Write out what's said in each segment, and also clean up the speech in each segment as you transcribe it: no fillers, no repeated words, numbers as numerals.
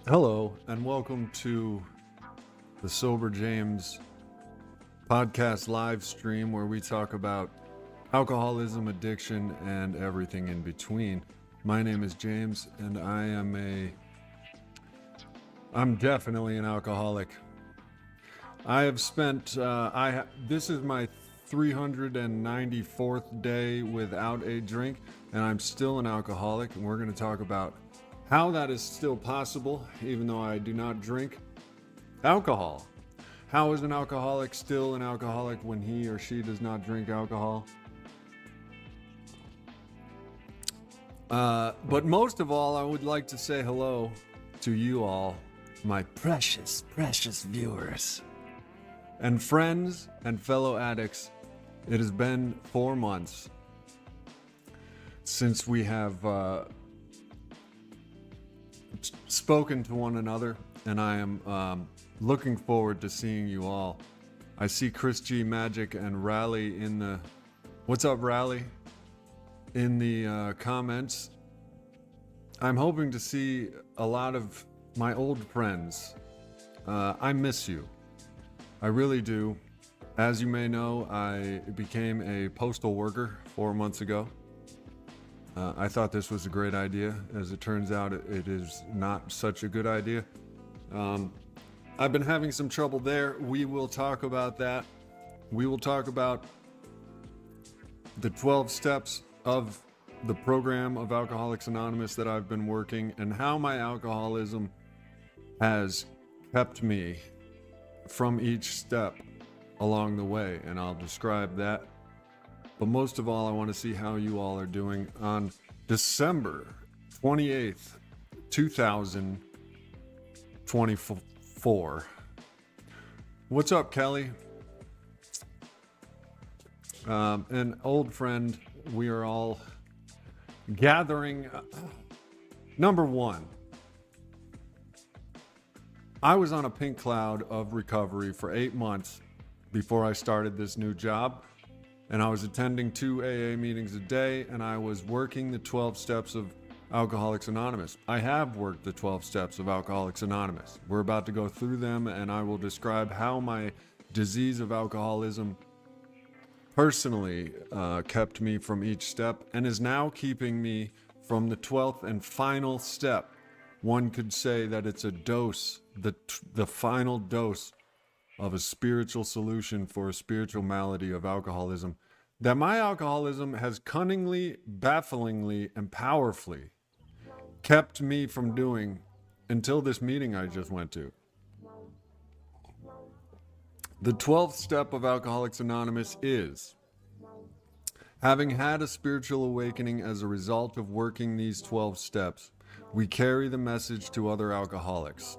Hello, and welcome to the Sober James podcast live stream where we talk about alcoholism, addiction, and everything in between. My name is James, and I'm definitely an alcoholic. I have spent, this is my 394th day without a drink, and I'm still an alcoholic, and we're going to talk about how that is still possible, even though I do not drink alcohol. How is an alcoholic still an alcoholic when he or she does not drink alcohol? But most of all, I would like to say hello to you all, my precious, precious viewers and friends and fellow addicts. It has been 4 months since we have spoken to one another, and I am looking forward to seeing you all. I see Chris G, Magic, and Rally in the... What's up, Rally? In the comments. I'm hoping to see a lot of my old friends. I miss you. I really do. As you may know, I became a postal worker 4 months ago. I thought this was a great idea. As it turns out, it is not such a good idea. I've been having some trouble there. We will talk about that. We will talk about the 12 steps of the program of Alcoholics Anonymous that I've been working, and how my alcoholism has kept me from each step along the way, and I'll describe that. But most of all, I want to see how you all are doing on December 28th, 2024. What's up, Kelly? An old friend, we are all gathering. Number one, I was on a pink cloud of recovery for 8 months before I started this new job. And I was attending 2 AA meetings a day, and I was working the 12 steps of Alcoholics Anonymous. I have worked the 12 steps of Alcoholics Anonymous. We're about to go through them, and I will describe how my disease of alcoholism personally kept me from each step, and is now keeping me from the 12th and final step. One could say that it's a dose, the final dose of a spiritual solution for a spiritual malady of alcoholism that my alcoholism has cunningly, bafflingly, and powerfully kept me from doing until this meeting I just went to. The 12th step of Alcoholics Anonymous is: having had a spiritual awakening as a result of working these 12 steps, we carry the message to other alcoholics.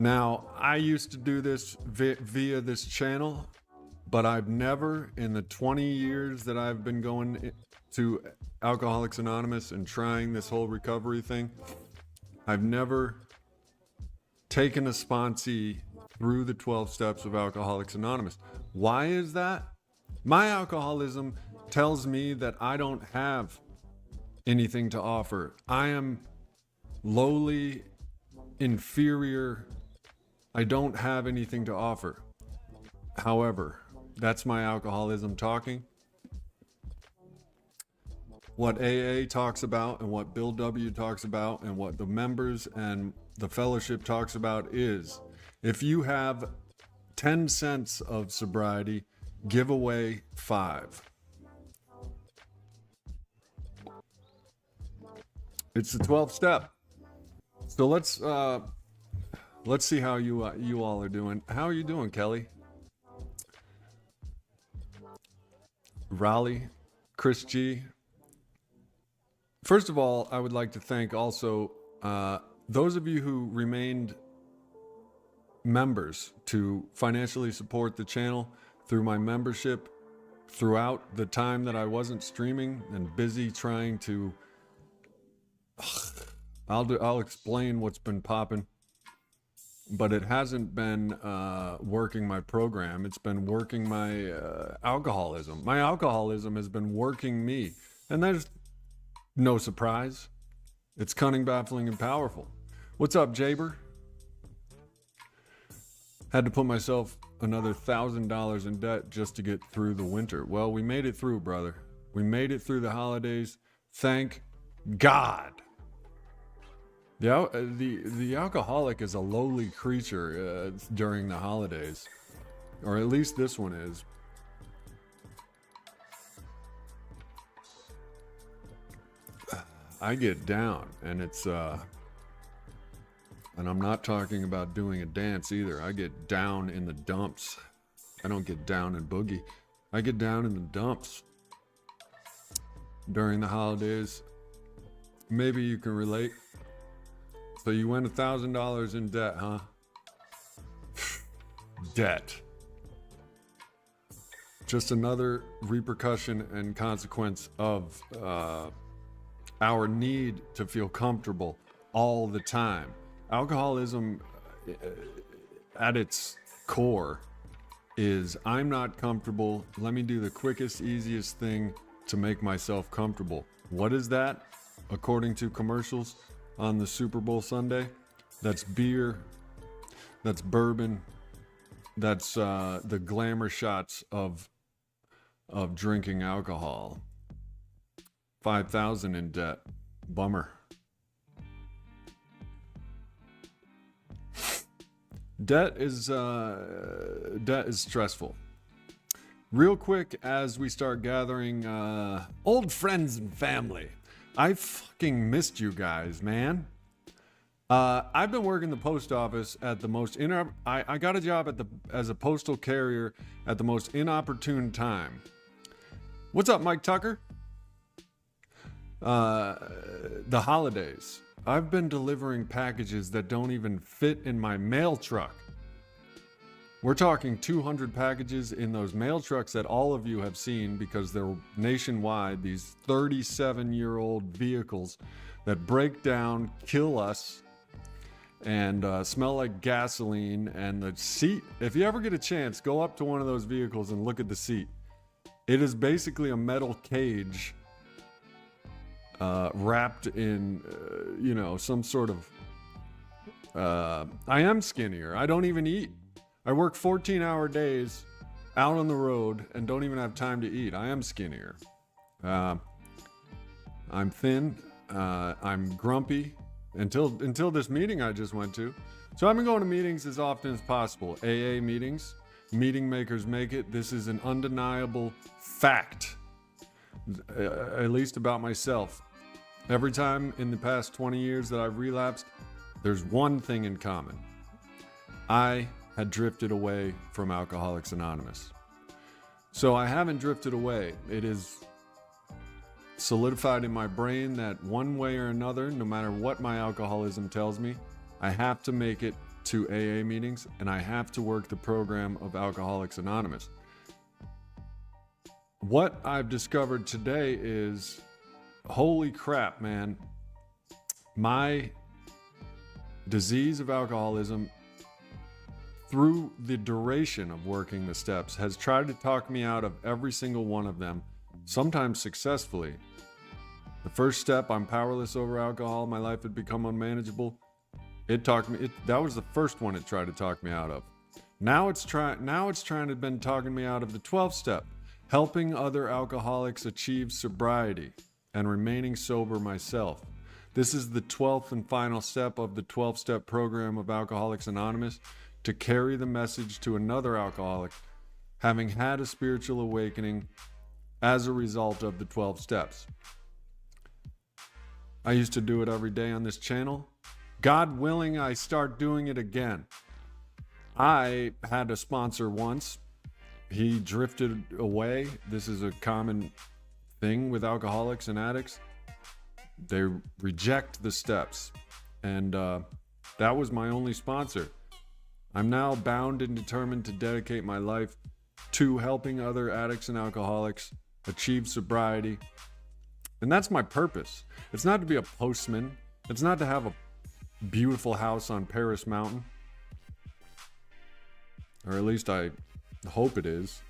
Now, I used to do this via this channel, but I've never, in the 20 years that I've been going to Alcoholics Anonymous and trying this whole recovery thing, I've never taken a sponsee through the 12 steps of Alcoholics Anonymous. Why is that? My alcoholism tells me that I don't have anything to offer. I am lowly, inferior. I don't have anything to offer. However, that's my alcoholism talking. What AA talks about, and what Bill W. talks about, and what the members and the fellowship talks about is, if you have 10 cents of sobriety, give away 5. It's the 12th step. So let's see how you all are doing. How are you doing, Kelly? Raleigh, Chris G. First of all, I would like to thank also those of you who remained members to financially support the channel through my membership throughout the time that I wasn't streaming and busy trying to... I'll explain what's been popping. But it hasn't been working my program. It's been working my alcoholism. My alcoholism has been working me. And there's no surprise. It's cunning, baffling, and powerful. What's up, Jaber? Had to put myself another $1,000 in debt just to get through the winter. Well, we made it through, brother. We made it through the holidays. Thank God. The alcoholic is a lowly creature during the holidays. Or at least this one is. I get down, and it's and I'm not talking about doing a dance either. I get down in the dumps. I don't get down in boogie. I get down in the dumps during the holidays. Maybe you can relate. So you went $1,000 in debt, huh? Debt. Just another repercussion and consequence of our need to feel comfortable all the time. Alcoholism at its core is I'm not comfortable. Let me do the quickest, easiest thing to make myself comfortable. What is that? According to commercials on the Super Bowl Sunday, that's beer, that's bourbon, that's the glamour shots of drinking alcohol. 5,000 in debt. Bummer. Debt is stressful. Real quick, as we start gathering old friends and family. I fucking missed you guys, man. I've been working the post office at the most I got a job as a postal carrier at the most inopportune time. What's up, Mike Tucker? The holidays. I've been delivering packages that don't even fit in my mail truck. We're talking 200 packages in those mail trucks that all of you have seen because they're nationwide, these 37-year-old vehicles that break down, kill us, and smell like gasoline. And the seat, if you ever get a chance, go up to one of those vehicles and look at the seat. It is basically a metal cage wrapped in, some sort of... I am skinnier. I don't even eat. I work 14-hour days out on the road and don't even have time to eat. I am skinnier. I'm thin. I'm grumpy until this meeting I just went to. So I've been going to meetings as often as possible. AA meetings. Meeting makers make it. This is an undeniable fact, at least about myself. Every time in the past 20 years that I've relapsed, there's one thing in common. I had drifted away from Alcoholics Anonymous. So I haven't drifted away. It is solidified in my brain that one way or another, no matter what my alcoholism tells me, I have to make it to AA meetings and I have to work the program of Alcoholics Anonymous. What I've discovered today is, holy crap, man. My disease of alcoholism, through the duration of working the steps, has tried to talk me out of every single one of them, sometimes successfully. The first step, I'm powerless over alcohol, my life had become unmanageable. That was the first one it tried to talk me out of. Now it's trying to been talking me out of the 12th step, helping other alcoholics achieve sobriety and remaining sober myself. This is the 12th and final step of the 12-step program of Alcoholics Anonymous, to carry the message to another alcoholic having had a spiritual awakening as a result of the 12 steps. I used to do it every day on this channel. God willing, I start doing it again. I had a sponsor once. He drifted away. This is a common thing with alcoholics and addicts. They reject the steps. And that was my only sponsor. I'm now bound and determined to dedicate my life to helping other addicts and alcoholics achieve sobriety. And that's my purpose. It's not to be a postman. It's not to have a beautiful house on Paris Mountain. Or at least I hope it is.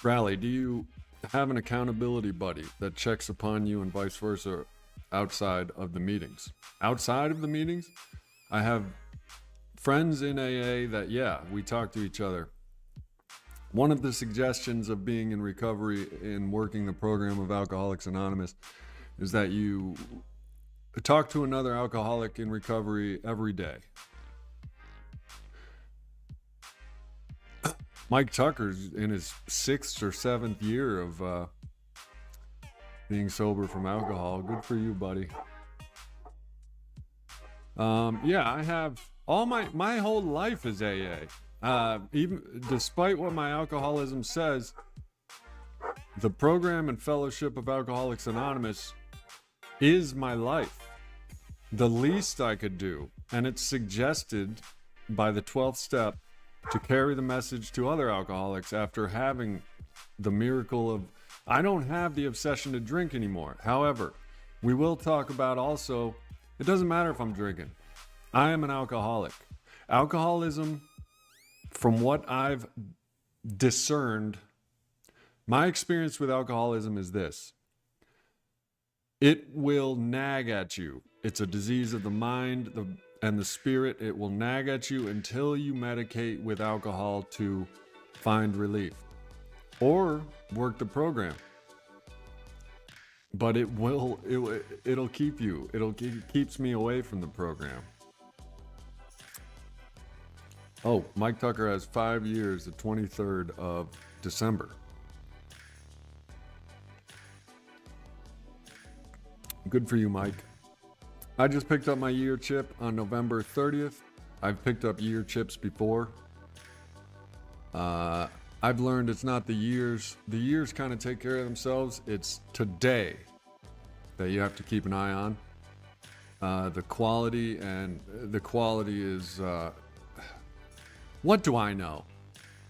Rally, do you have an accountability buddy that checks upon you and vice versa outside of the meetings. Outside of the meetings, I have friends in AA that, yeah, we talk to each other. One of the suggestions of being in recovery and working the program of Alcoholics Anonymous is that you talk to another alcoholic in recovery every day. Mike Tucker's in his 6th or 7th year of being sober from alcohol. Good for you, buddy. Yeah, I have all my whole life is AA. Even despite what my alcoholism says, the program and fellowship of Alcoholics Anonymous is my life. The least I could do, and it's suggested by the 12th step to carry the message to other alcoholics after having the miracle of, I don't have the obsession to drink anymore. However, we will talk about also, it doesn't matter if I'm drinking. I am an alcoholic. Alcoholism, from what I've discerned, my experience with alcoholism is this. It will nag at you. It's a disease of the mind and the spirit. It will nag at you until you medicate with alcohol to find relief or work the program. But it'll keep you. It keeps me away from the program. Oh, Mike Tucker has 5 years, the 23rd of December. Good for you, Mike. I just picked up my year chip on November 30th. I've picked up year chips before. I've learned it's not the years. The years kind of take care of themselves. It's today that you have to keep an eye on. The quality is, what do I know?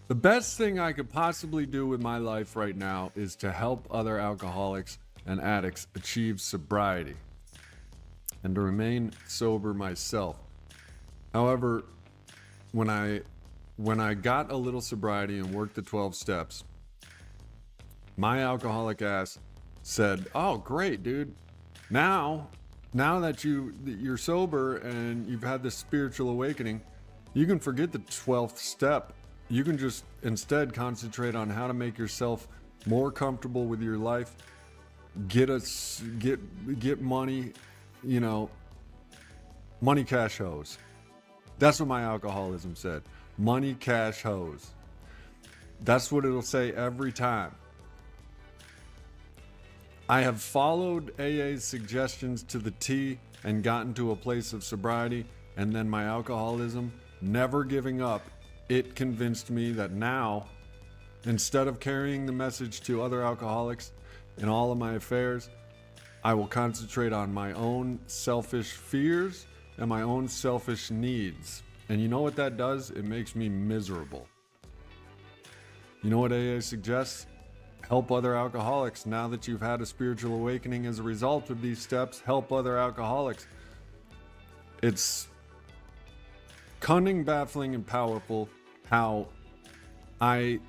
The best thing I could possibly do with my life right now is to help other alcoholics and addicts achieve sobriety and to remain sober myself. However, when I got a little sobriety and worked the 12 steps, my alcoholic ass said, "Oh, great, dude. Now that you're sober and you've had this spiritual awakening, you can forget the 12th step. You can just instead concentrate on how to make yourself more comfortable with your life, get money, money, cash, hose." That's what my alcoholism said. Money, cash, hose. That's what it'll say every time. I have followed AA's suggestions to the T and gotten to a place of sobriety, and then my alcoholism, never giving up, it convinced me that now, instead of carrying the message to other alcoholics in all of my affairs, I will concentrate on my own selfish fears and my own selfish needs. And you know what that does? It makes me miserable. You know what AA suggests? Help other alcoholics. Now that you've had a spiritual awakening as a result of these steps, help other alcoholics. It's cunning, baffling, and powerful how I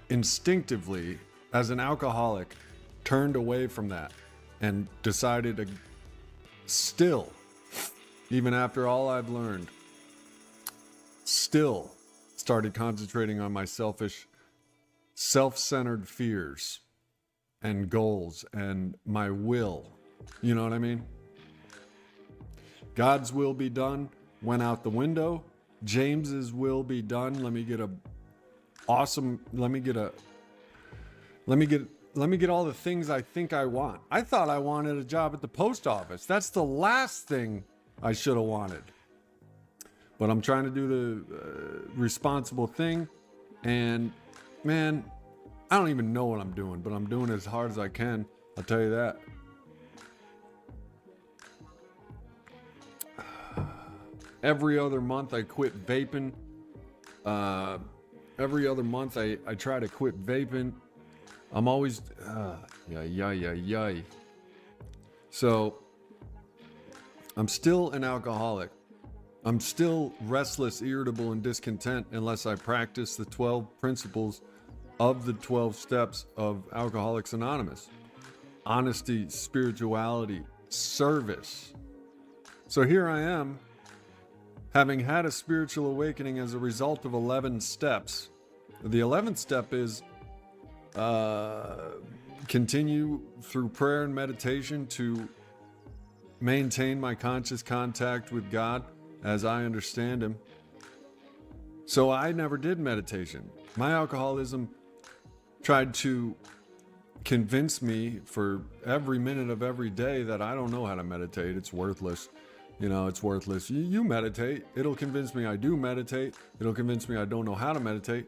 instinctively, as an alcoholic, turned away from that and decided to still, even after all I've learned, still started concentrating on my selfish, self-centered fears and goals and my will. You know what I mean? God's will be done went out the window. James's will be done. Let me get all the things I think I want. I thought I wanted a job at the post office. That's the last thing I should have wanted. But I'm trying to do the responsible thing. And man, I don't even know what I'm doing, but I'm doing it as hard as I can. I'll tell you that. Every other month I quit vaping. Every other month I try to quit vaping. I'm always, So, I'm still an alcoholic. I'm still restless, irritable, and discontent unless I practice the 12 principles of the 12 steps of Alcoholics Anonymous: honesty, spirituality, service. So here I am, having had a spiritual awakening as a result of 11 steps. The 11th step is continue through prayer and meditation to maintain my conscious contact with God as I understand Him. So I never did meditation. My alcoholism tried to convince me for every minute of every day that I don't know how to meditate. It's worthless. It's worthless. You meditate. It'll convince me I do meditate. It'll convince me I don't know how to meditate.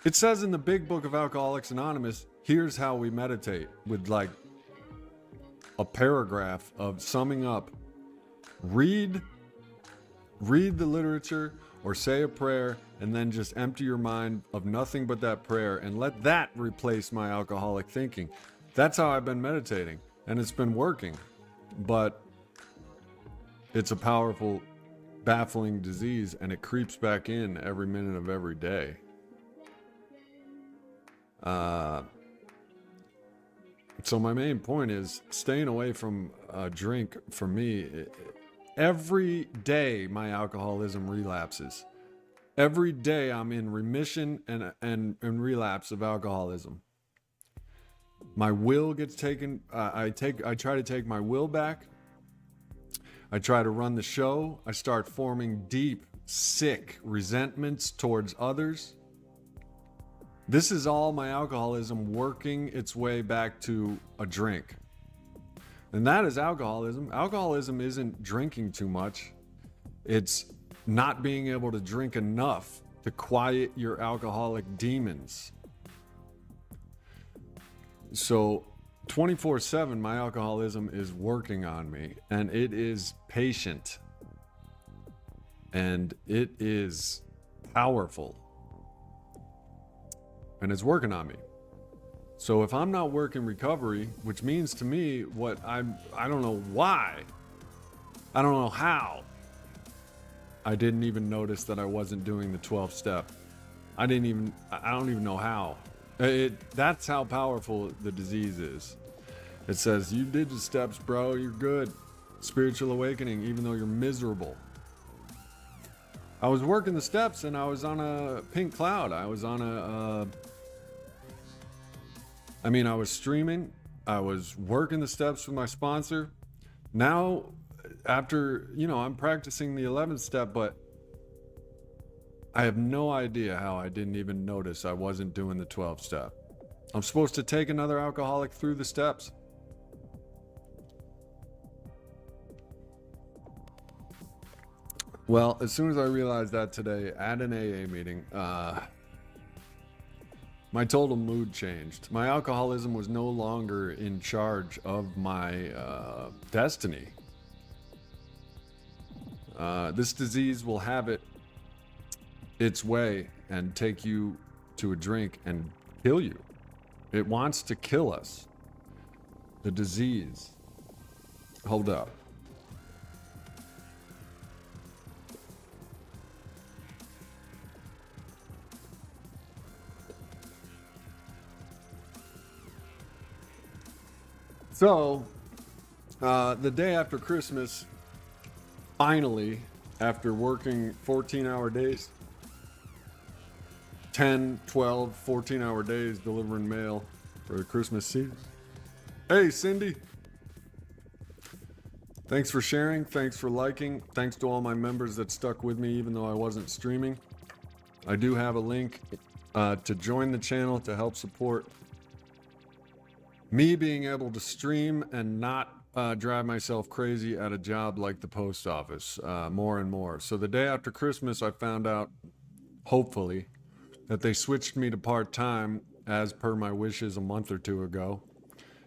It says in the big book of Alcoholics Anonymous, here's how we meditate, with like a paragraph of summing up. Read the literature or say a prayer, and then just empty your mind of nothing but that prayer and let that replace my alcoholic thinking. That's how I've been meditating, and it's been working. But it's a powerful, baffling disease, and it creeps back in every minute of every day. So my main point is staying away from a drink. For me, every day my alcoholism relapses. Every day I'm in remission and relapse of alcoholism. My will gets taken. I try to take my will back. I try to run the show. I start forming deep, sick resentments towards others. This is all my alcoholism working its way back to a drink. And that is alcoholism. Alcoholism isn't drinking too much. It's not being able to drink enough to quiet your alcoholic demons. So 24/7, my alcoholism is working on me, and it is patient, and it is powerful, and it's working on me. So if I'm not working recovery, which means to me I don't know why, I don't know how, I didn't even notice that I wasn't doing the 12th step. I don't even know how. That's how powerful the disease is. It says, you did the steps, bro, you're good. Spiritual awakening, even though you're miserable. I was working the steps and I was on a pink cloud. I was streaming. I was working the steps with my sponsor. Now, after, I'm practicing the 11th step, but I have no idea how I didn't even notice I wasn't doing the 12th step. I'm supposed to take another alcoholic through the steps. Well, as soon as I realized that today at an AA meeting, my total mood changed. My alcoholism was no longer in charge of my destiny. This disease will have its way and take you to a drink and kill you. It wants to kill us. The disease. Hold up. So, the day after Christmas, finally, after working 14-hour days, 10, 12, 14-hour days delivering mail for the Christmas season. Hey, Cindy. Thanks for sharing. Thanks for liking. Thanks to all my members that stuck with me even though I wasn't streaming. I do have a link to join the channel to help support me being able to stream and not drive myself crazy at a job like the post office more and more. So the day after Christmas, I found out, hopefully, that they switched me to part-time as per my wishes a month or two ago.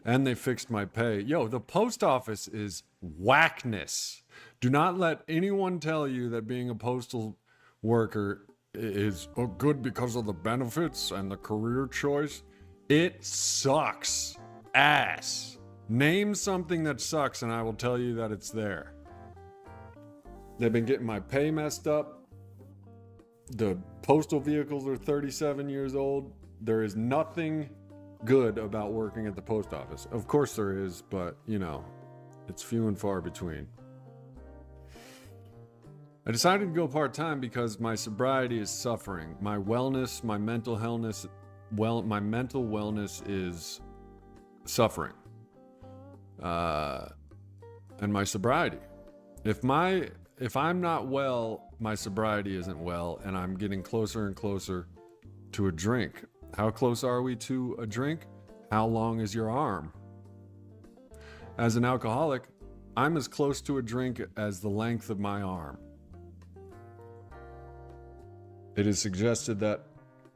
And they fixed my pay. Yo, the post office is whackness. Do not let anyone tell you that being a postal worker is good because of the benefits and the career choice. It sucks ass. Name something that sucks and I will tell you that it's there. They've been getting my pay messed up. The postal vehicles are 37 years old. there is nothing good about working at the post office. Of course there is, but you know, it's few and far between. I decided to go part-time because my sobriety is suffering. My wellness, my mental wellness, my mental wellness is suffering. And my sobriety. If I'm not well, my sobriety isn't well, and I'm getting closer and closer to a drink. How close are we to a drink? How long is your arm? As an alcoholic, I'm as close to a drink as the length of my arm. It is suggested that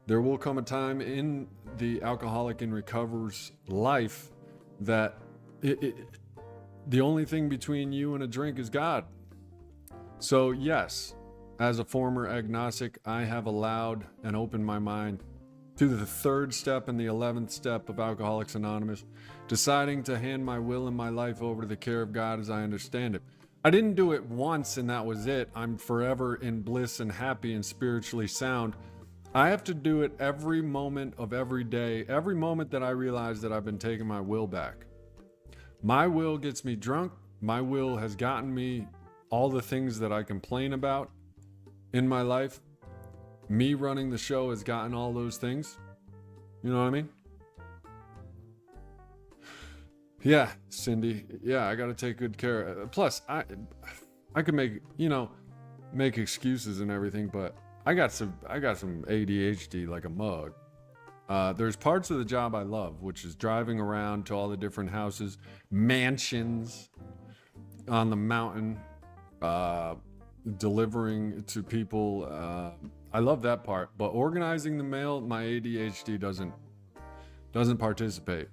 there will come a time in the alcoholic in recover's life that the only thing between you and a drink is God. So yes, as a former agnostic, I have allowed and opened my mind to the third step and the 11th step of Alcoholics Anonymous, deciding to hand my will and my life over to the care of God as I understand it. I didn't do it once and that was it. I'm forever in bliss and happy and spiritually sound. I have to do it every moment of every day, every moment that I realize that I've been taking my will back. My will gets me drunk. My will has gotten me all the things that I complain about in my life. Me running the show has gotten all those things. You know what I mean? Yeah, Cindy. Yeah, I got to take good care. Plus, I could make excuses and everything, but I got some ADHD like a mug. There's parts of the job I love, which is driving around to all the different houses, mansions on the mountain, delivering to people. I love that part, but organizing the mail, my ADHD doesn't participate.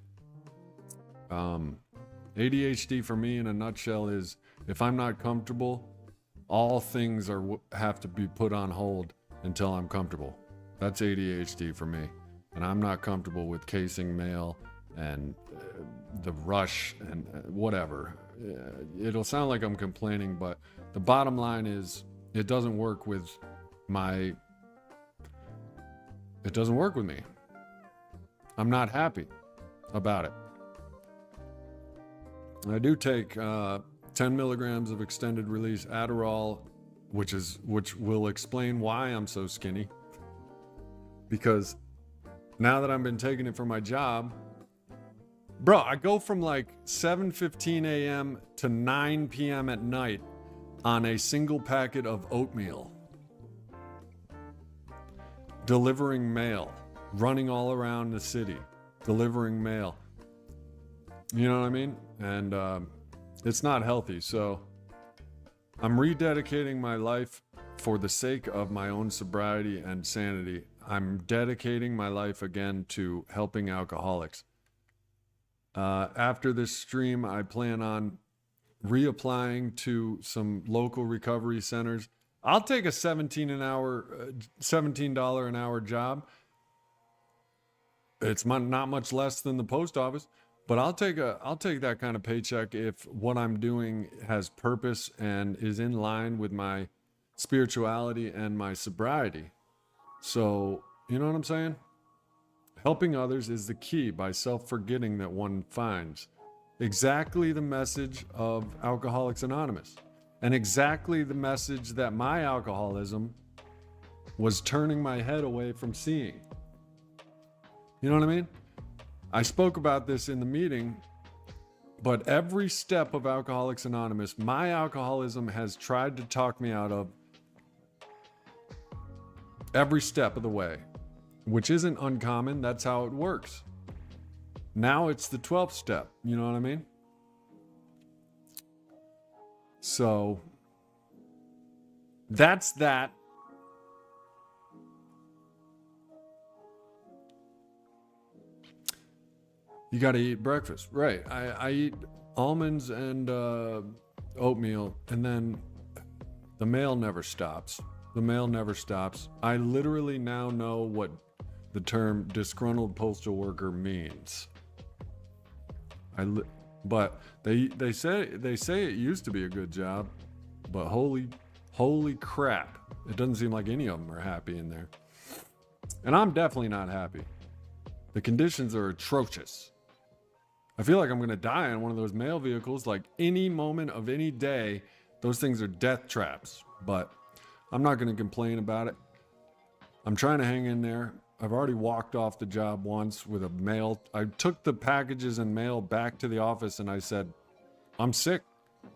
ADHD for me in a nutshell is if I'm not comfortable, all things have to be put on hold until I'm comfortable. That's ADHD for me. And I'm not comfortable with casing mail and the rush and whatever. It'll sound like I'm complaining, but the bottom line is it doesn't work with me. I'm not happy about it. I do take 10 milligrams of extended release Adderall, which will explain why I'm so skinny. Because now that I've been taking it for my job, bro, I go from like 7:15 a.m. to 9 p.m. at night on a single packet of oatmeal. Delivering mail, running all around the city, delivering mail. You know what I mean? And it's not healthy. So I'm rededicating my life for the sake of my own sobriety and sanity. I'm dedicating my life again to helping alcoholics. After this stream, I plan on reapplying to some local recovery centers. I'll take a $17 an hour job. It's not much less than the post office, but I'll take that kind of paycheck if what I'm doing has purpose and is in line with my spirituality and my sobriety. So, you know what I'm saying? Helping others is the key by self-forgetting that one finds. Exactly the message of Alcoholics Anonymous. And exactly the message that my alcoholism was turning my head away from seeing. You know what I mean? I spoke about this in the meeting, but every step of Alcoholics Anonymous, my alcoholism has tried to talk me out of every step of the way, which isn't uncommon. That's how it works. Now it's the 12th step. You know what I mean? So that's that. You got to eat breakfast. Right. I eat almonds and oatmeal, and then the mail never stops. The mail never stops. I literally now know what the term disgruntled postal worker means. But they say it used to be a good job, but holy crap, it doesn't seem like any of them are happy in there. And I'm definitely not happy. The conditions are atrocious. I feel like I'm going to die in one of those mail vehicles. Like any moment of any day, those things are death traps. But I'm not going to complain about it. I'm trying to hang in there. I've already walked off the job once with a mail. I took the packages and mail back to the office and I said, I'm sick.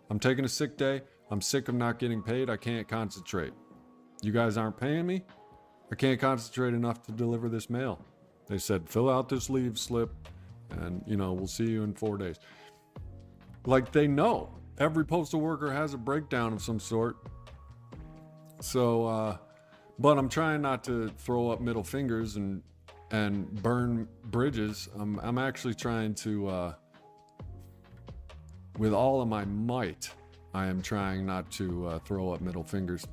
I'm taking a sick day. I'm sick of not getting paid. I can't concentrate. You guys aren't paying me. I can't concentrate enough to deliver this mail. They said, fill out this leave slip and, we'll see you in 4 days. Like they know every postal worker has a breakdown of some sort. So, but I'm trying not to throw up middle fingers and burn bridges. I'm actually trying to, with all of my might, I am trying not to throw up middle fingers.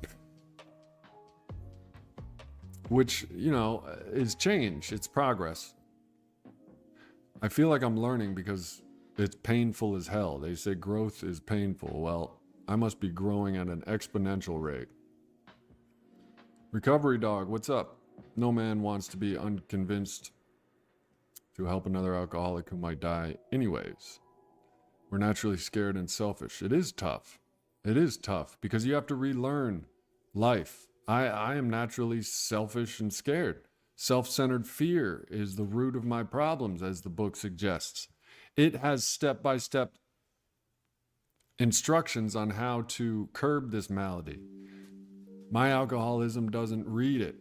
Which, is change. It's progress. I feel like I'm learning because it's painful as hell. They say growth is painful. Well, I must be growing at an exponential rate. Recovery dog, what's up? No man wants to be unconvinced to help another alcoholic who might die anyways. We're naturally scared and selfish. It is tough. It is tough because you have to relearn life. I am naturally selfish and scared. Self-centered fear is the root of my problems, as the book suggests. It has step-by-step instructions on how to curb this malady. My alcoholism doesn't read it,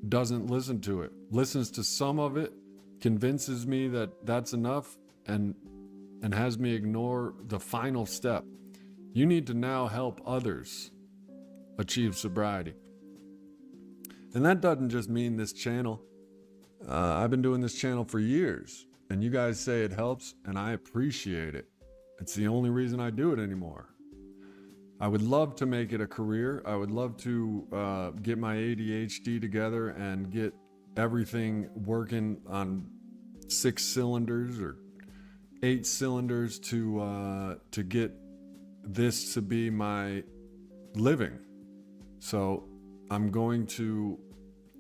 doesn't listen to it, listens to some of it, convinces me that that's enough, and has me ignore the final step. You need to now help others achieve sobriety. And that doesn't just mean this channel. I've been doing this channel for years, and you guys say it helps, and I appreciate it. It's the only reason I do it anymore. I would love to make it a career. I would love to get my ADHD together and get everything working on 6 cylinders or 8 cylinders to get this to be my living. So I'm going to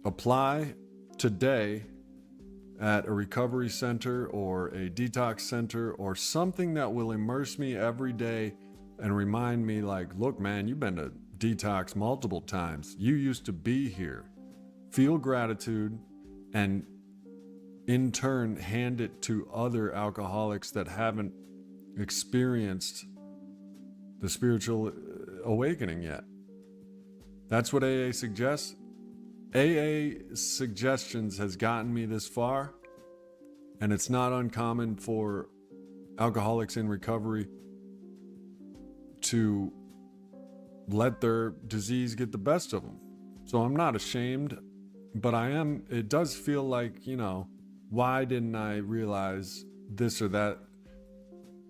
apply today at a recovery center or a detox center or something that will immerse me every day and remind me like, look, man, you've been to detox multiple times. You used to be here. Feel gratitude and in turn hand it to other alcoholics that haven't experienced the spiritual awakening yet. That's what AA suggests. AA suggestions has gotten me this far, and it's not uncommon for alcoholics in recovery to let their disease get the best of them. So I'm not ashamed, but it does feel like, why didn't I realize this or that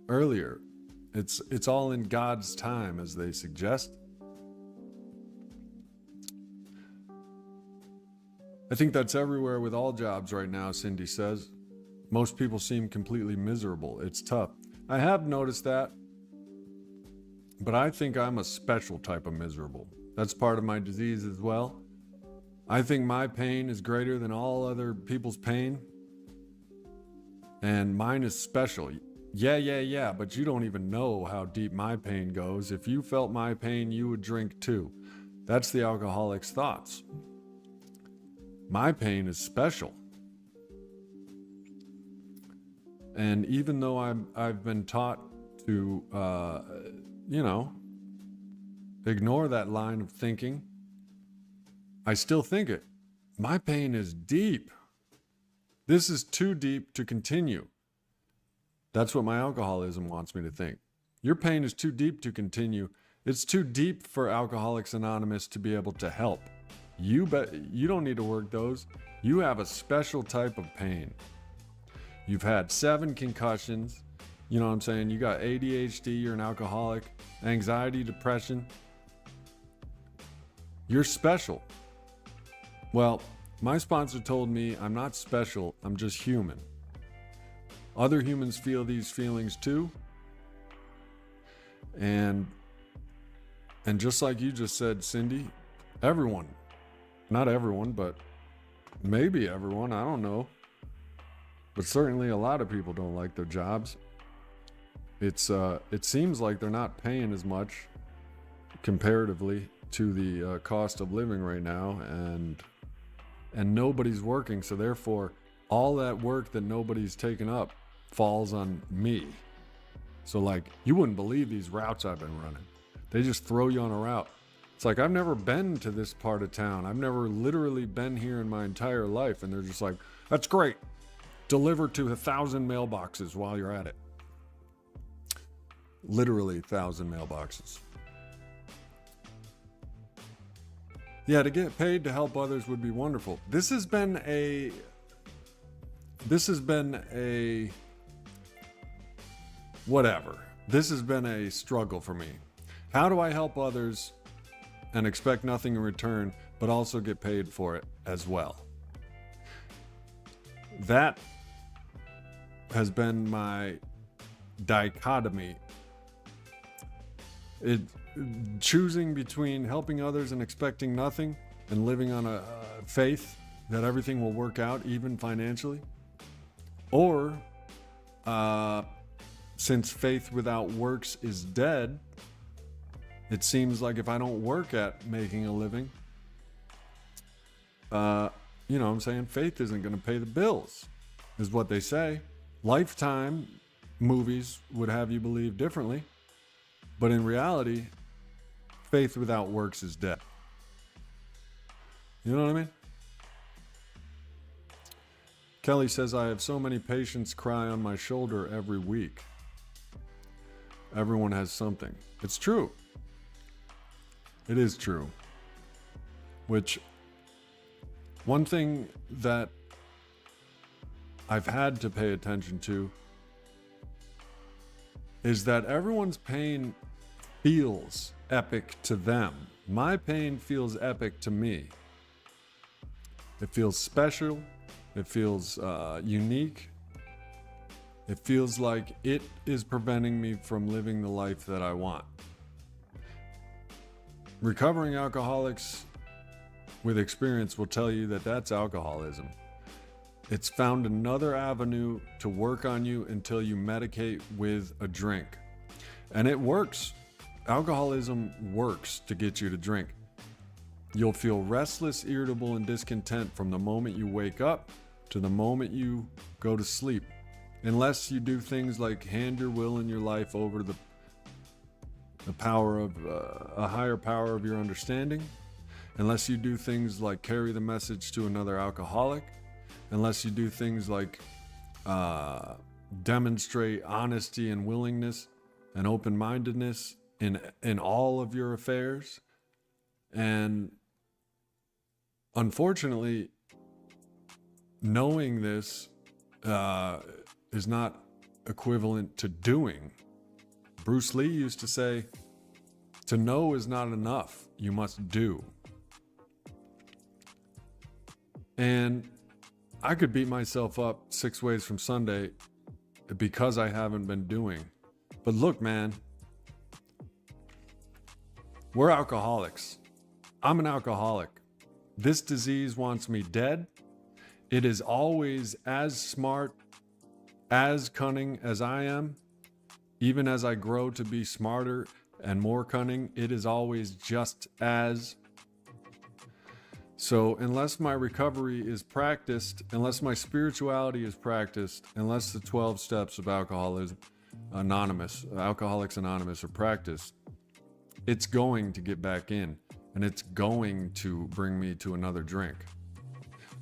earlier? It's all in God's time, as they suggest. I think that's everywhere with all jobs right now, Cindy says. Most people seem completely miserable. It's tough. I have noticed that, but I think I'm a special type of miserable. That's part of my disease as well. I think my pain is greater than all other people's pain, and mine is special. Yeah, but you don't even know how deep my pain goes. If you felt my pain, you would drink too. That's the alcoholic's thoughts. My pain is special. And even though I've been taught to, ignore that line of thinking, I still think it. My pain is deep. This is too deep to continue. That's what my alcoholism wants me to think. Your pain is too deep to continue. It's too deep for Alcoholics Anonymous to be able to help. You don't need to work those. You have a special type of pain. You've had 7 concussions. You know what I'm saying? You got ADHD, you're an alcoholic, anxiety, depression. You're special. Well, my sponsor told me I'm not special, I'm just human. Other humans feel these feelings too. And just like you just said, Cindy, everyone, not everyone, but maybe everyone, I don't know, but certainly a lot of people don't like their jobs. It seems like they're not paying as much comparatively to the cost of living right now, and nobody's working, so therefore all that work that nobody's taken up falls on me. So like, you wouldn't believe these routes I've been running. They just throw you on a route. It's like, I've never been to this part of town. I've never literally been here in my entire life. And they're just like, that's great. Deliver to 1,000 mailboxes while you're at it. Literally 1,000 mailboxes. Yeah, to get paid to help others would be wonderful. This has been a whatever. This has been a struggle for me. How do I help others and expect nothing in return, but also get paid for it as well? That has been my dichotomy. Choosing between helping others and expecting nothing, and living on a faith that everything will work out, even financially. Or, since faith without works is dead, it seems like if I don't work at making a living, you know what I'm saying? Faith isn't going to pay the bills, is what they say. Lifetime movies would have you believe differently. But in reality, faith without works is dead. You know what I mean? Kelly says, I have so many patients cry on my shoulder every week. Everyone has something. It's true. It is true. Which, one thing that I've had to pay attention to is that everyone's pain feels epic to them. My pain feels epic to me. It feels special. It feels unique. It feels like it is preventing me from living the life that I want. Recovering alcoholics with experience will tell you that that's alcoholism. It's found another avenue to work on you until you medicate with a drink. And it works. Alcoholism works to get you to drink. You'll feel restless, irritable, and discontent from the moment you wake up to the moment you go to sleep. Unless you do things like hand your will and your life over to the power of a higher power of your understanding. Unless you do things like carry the message to another alcoholic. Unless you do things like demonstrate honesty and willingness and open-mindedness in all of your affairs. And unfortunately, knowing this is not equivalent to doing. Bruce Lee used to say, to know is not enough, you must do. And I could beat myself up 6 ways from Sunday because I haven't been doing. But look, man, we're alcoholics. I'm an alcoholic. This disease wants me dead. It is always as smart, as cunning as I am. Even as I grow to be smarter and more cunning, it is always just as. So unless my recovery is practiced, unless my spirituality is practiced, unless the 12 steps of Alcoholics Anonymous are practiced, it's going to get back in, and it's going to bring me to another drink.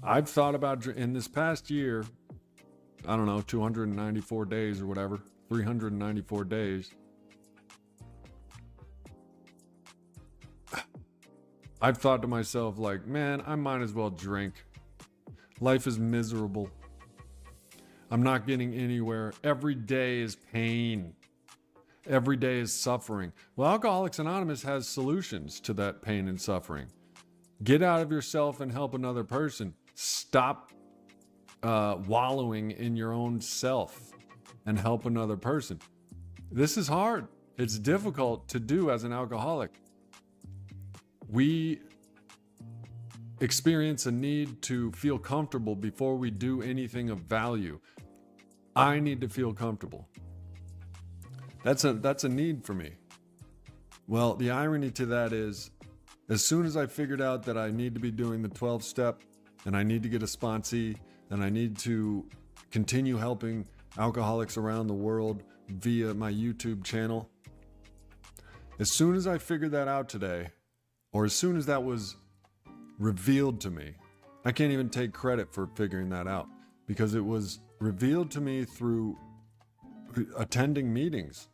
I've thought about, in this past year, I don't know, 294 days or whatever, 394 days, I've thought to myself, like, man, I might as well drink. Life is miserable. I'm not getting anywhere. Every day is pain. Every day is suffering. Well, Alcoholics Anonymous has solutions to that pain and suffering. Get out of yourself and help another person. Stop wallowing in your own self and help another person. This is hard. It's difficult to do as an alcoholic. We experience a need to feel comfortable before we do anything of value. I need to feel comfortable. That's a need for me. Well, the irony to that is, as soon as I figured out that I need to be doing the 12-step and I need to get a sponsee and I need to continue helping alcoholics around the world via my YouTube channel, as soon as I figured that out today, or as soon as that was revealed to me, I can't even take credit for figuring that out because it was revealed to me through attending meetings.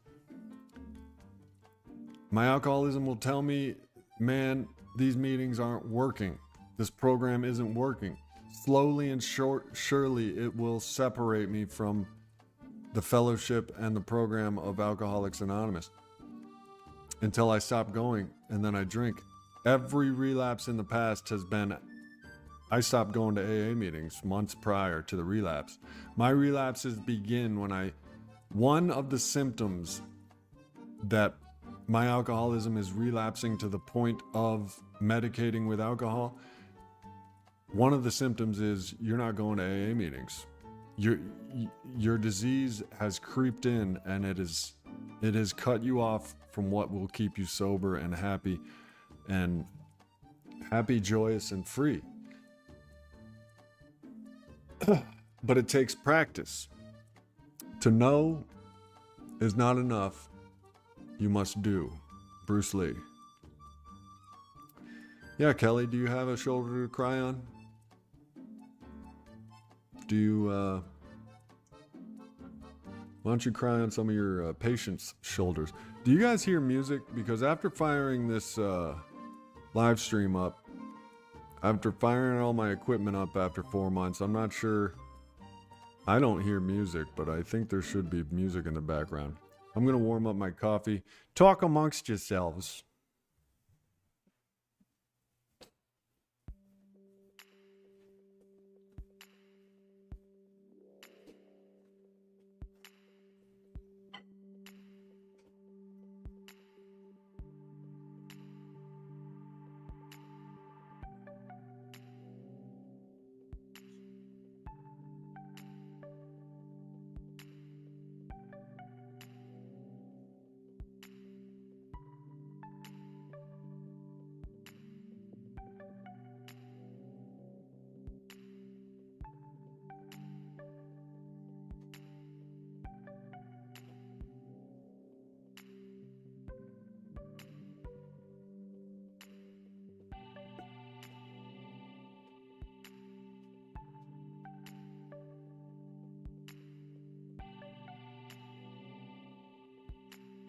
My alcoholism will tell me, man, these meetings aren't working. This program isn't working. Slowly and surely it will separate me from the fellowship and the program of Alcoholics Anonymous until I stop going and then I drink. Every relapse in the past has been, I stopped going to AA meetings months prior to the relapse. My relapses begin when one of the symptoms that my alcoholism is relapsing to the point of medicating with alcohol, one of the symptoms is you're not going to AA meetings. Your disease has creeped in and it has cut you off from what will keep you sober and happy, joyous, and free. But it takes practice. To know is not enough. You must do. Bruce Lee. Yeah, Kelly, do you have a shoulder to cry on? Do you, why don't you cry on some of your patients' shoulders? Do you guys hear music? Because after firing this live stream up, after firing all my equipment up after 4 months, I'm not sure. I don't hear music, but I think there should be music in the background. I'm going to warm up my coffee. Talk amongst yourselves.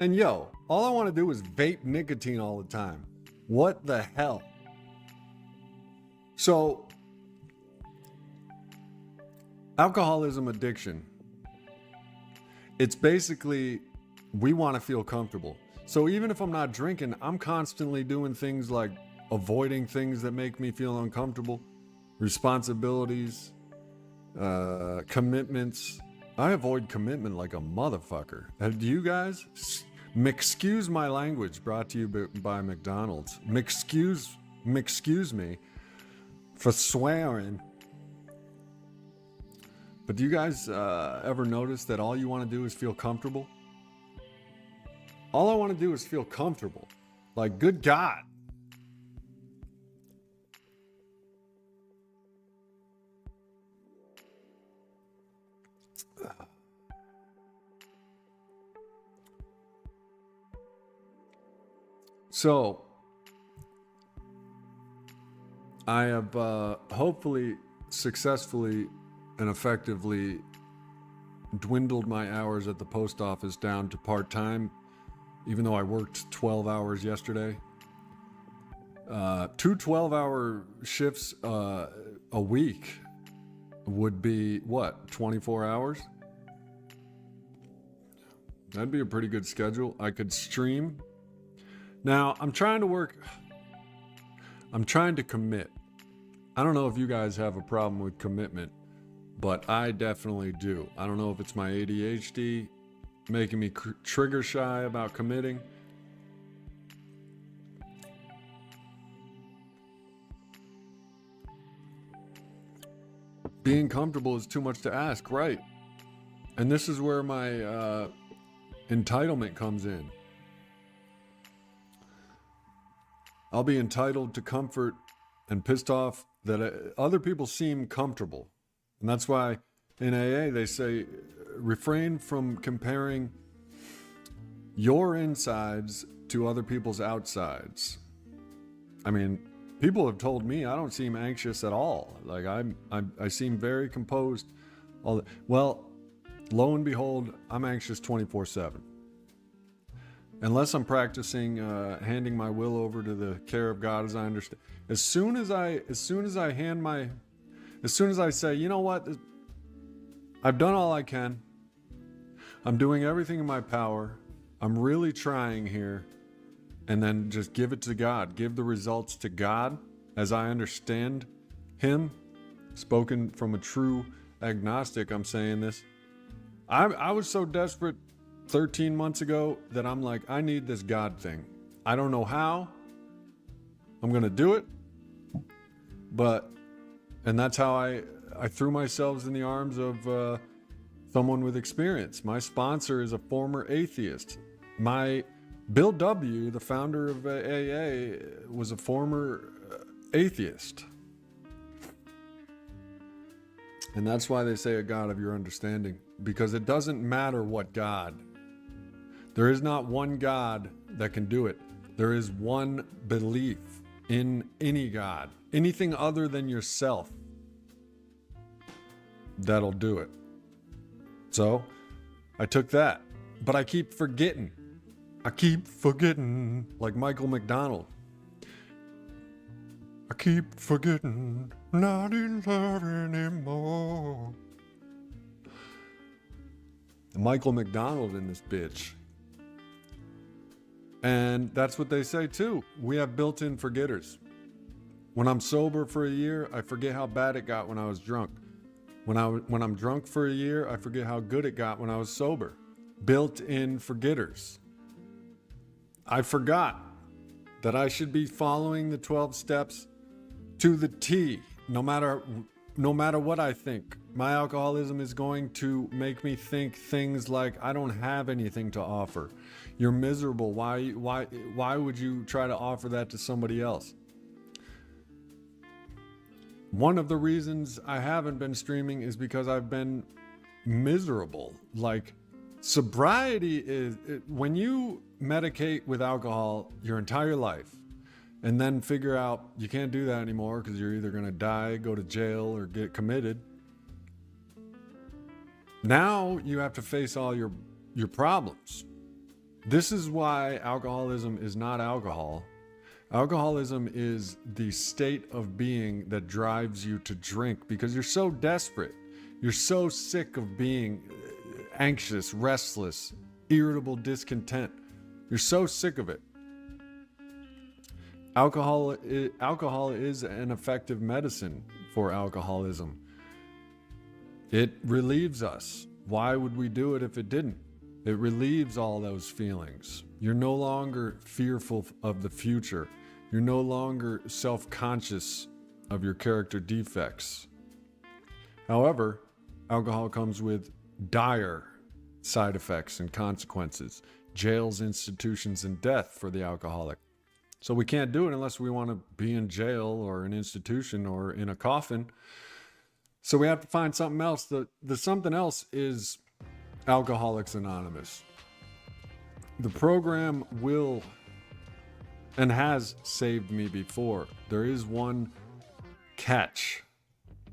And yo, all I want to do is vape nicotine all the time. What the hell? So, alcoholism addiction, it's basically, we want to feel comfortable. So even if I'm not drinking, I'm constantly doing things like avoiding things that make me feel uncomfortable, responsibilities, commitments. I avoid commitment like a motherfucker. Do you guys? Excuse my language, brought to you by McDonald's. Excuse me for swearing. But do you guys ever notice that all you want to do is feel comfortable? All I want to do is feel comfortable. Like, good God. So, I have hopefully successfully and effectively dwindled my hours at the post office down to part-time, even though I worked 12 hours yesterday. 2 12-hour shifts a week would be, what, 24 hours? That'd be a pretty good schedule. I could stream. Now, I'm trying to commit. I don't know if you guys have a problem with commitment, but I definitely do. I don't know if it's my ADHD making me trigger shy about committing. Being comfortable is too much to ask, right? And this is where my entitlement comes in. I'll be entitled to comfort and pissed off that other people seem comfortable. And that's why in AA they say refrain from comparing your insides to other people's outsides. I mean, people have told me I don't seem anxious at all. Like I seem very composed. Well, lo and behold, I'm anxious 24/7. Unless I'm practicing handing my will over to the care of God, as I understand. As soon as I say, you know what, I've done all I can. I'm doing everything in my power. I'm really trying here. And then just give it to God. Give the results to God as I understand Him. Spoken from a true agnostic, I'm saying this. I was so desperate 13 months ago that I'm like, I need this God thing. I don't know how. I'm going to do it. And that's how I threw myself in the arms of someone with experience. My sponsor is a former atheist. Bill W., the founder of AA, was a former atheist. And that's why they say a God of your understanding, because it doesn't matter what God. There is not one God that can do it. There is one belief in any God, anything other than yourself, that'll do it. So I took that, but I keep forgetting, like Michael McDonald. I keep forgetting, not in love anymore. Michael McDonald in this bitch. And that's what they say too. We have built-in forgetters. When I'm sober for a year, I forget how bad it got when I was drunk. When I'm drunk for a year, I forget how good it got when I was sober. Built-in forgetters. I forgot that I should be following the 12 steps to the T, no matter what I think. My alcoholism is going to make me think things like, I don't have anything to offer. You're miserable. Why would you try to offer that to somebody else? One of the reasons I haven't been streaming is because I've been miserable. Like, sobriety is, when you medicate with alcohol your entire life and then figure out you can't do that anymore because you're either going to die, go to jail, or get committed. Now you have to face all your problems. This is why alcoholism is not alcohol. Alcoholism is the state of being that drives you to drink because you're so desperate. You're so sick of being anxious, restless, irritable, discontent. You're so sick of it. Alcohol is an effective medicine for alcoholism. It relieves us. Why would we do it if it didn't? It relieves all those feelings. You're no longer fearful of the future. You're no longer self-conscious of your character defects. However, alcohol comes with dire side effects and consequences. Jails, institutions, and death for the alcoholic. So we can't do it unless we want to be in jail or an institution or in a coffin. So we have to find something else. The something else is Alcoholics Anonymous. The program will and has saved me before. There is one catch,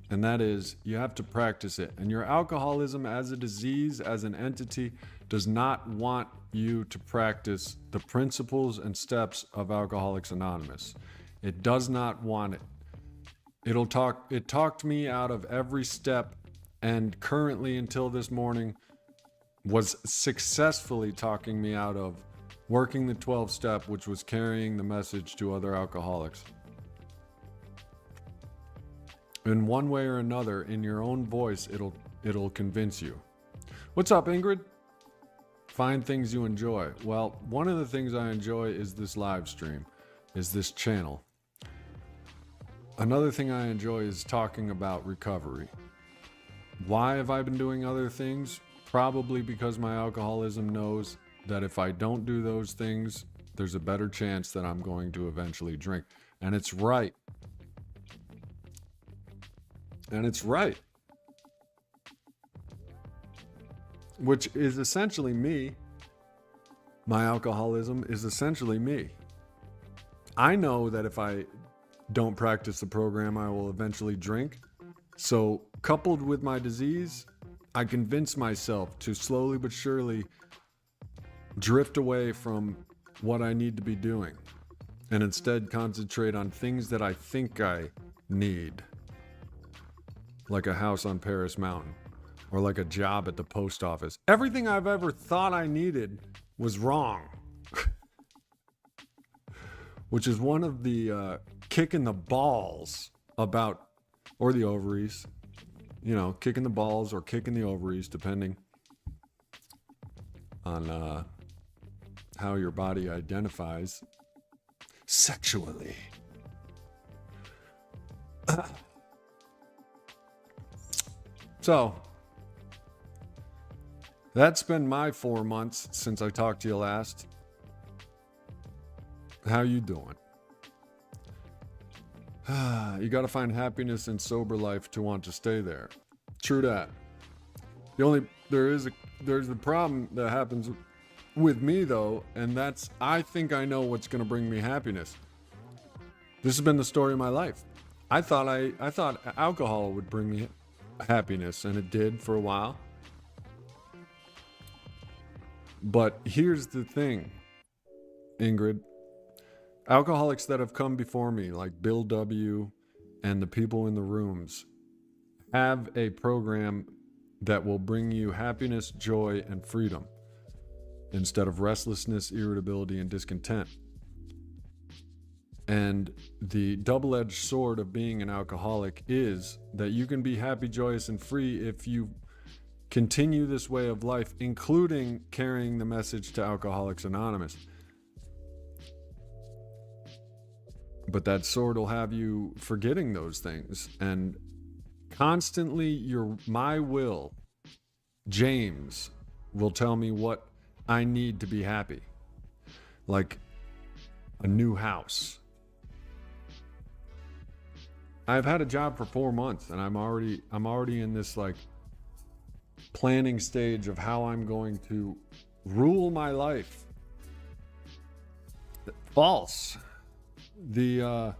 and that is you have to practice it. And your alcoholism as a disease, as an entity, does not want you to practice the principles and steps of Alcoholics Anonymous. It does not want it. It talked me out of every step, and currently until this morning was successfully talking me out of working the 12 step, which was carrying the message to other alcoholics. In one way or another, in your own voice, it'll convince you. What's up, Ingrid? Find things you enjoy. Well, one of the things I enjoy is this live stream, is this channel. Another thing I enjoy is talking about recovery. Why have I been doing other things? probably because my alcoholism knows that if I don't do those things, there's a better chance that I'm going to eventually drink. And it's right. And it's right. Which is essentially me. My alcoholism is essentially me. I know that if I don't practice the program, I will eventually drink. So, coupled with my disease, I convince myself to slowly but surely drift away from what I need to be doing and instead concentrate on things that I think I need, like a house on Paris Mountain or like a job at the post office. Everything I've ever thought I needed was wrong. Which is one of the kicking the balls about, or the ovaries, kicking the balls or kicking the ovaries, depending on how your body identifies sexually. So, that's been my 4 months since I talked to you last. How you doing? You got to find happiness in sober life to want to stay there. True that. There's a problem that happens with me though, and that's I think I know what's going to bring me happiness. This has been the story of my life. I thought alcohol would bring me happiness, and it did for a while. But here's the thing, Ingrid. Alcoholics that have come before me, like Bill W. and the people in the rooms, have a program that will bring you happiness, joy, and freedom instead of restlessness, irritability, and discontent. And the double-edged sword of being an alcoholic is that you can be happy, joyous, and free if you continue this way of life, including carrying the message to Alcoholics Anonymous. But that sword will have you forgetting those things and constantly my will, James, will tell me what I need to be happy. Like a new house. I've had a job for 4 months and I'm already in this like planning stage of how I'm going to rule my life. False. The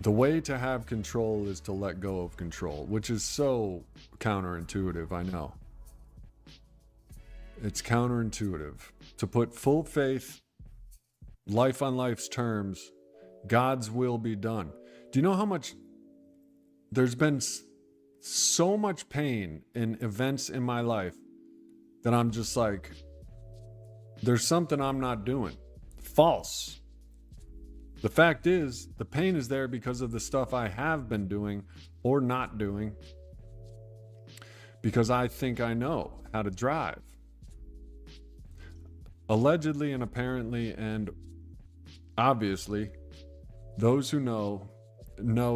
way to have control is to let go of control, which is so counterintuitive, I know. It's counterintuitive. To put full faith, life on life's terms, God's will be done. Do you know how much there's been so much pain in events in my life that I'm just like, there's something I'm not doing. False. The fact is, the pain is there because of the stuff I have been doing or not doing, because I think I know how to drive. Allegedly and apparently and obviously, those who know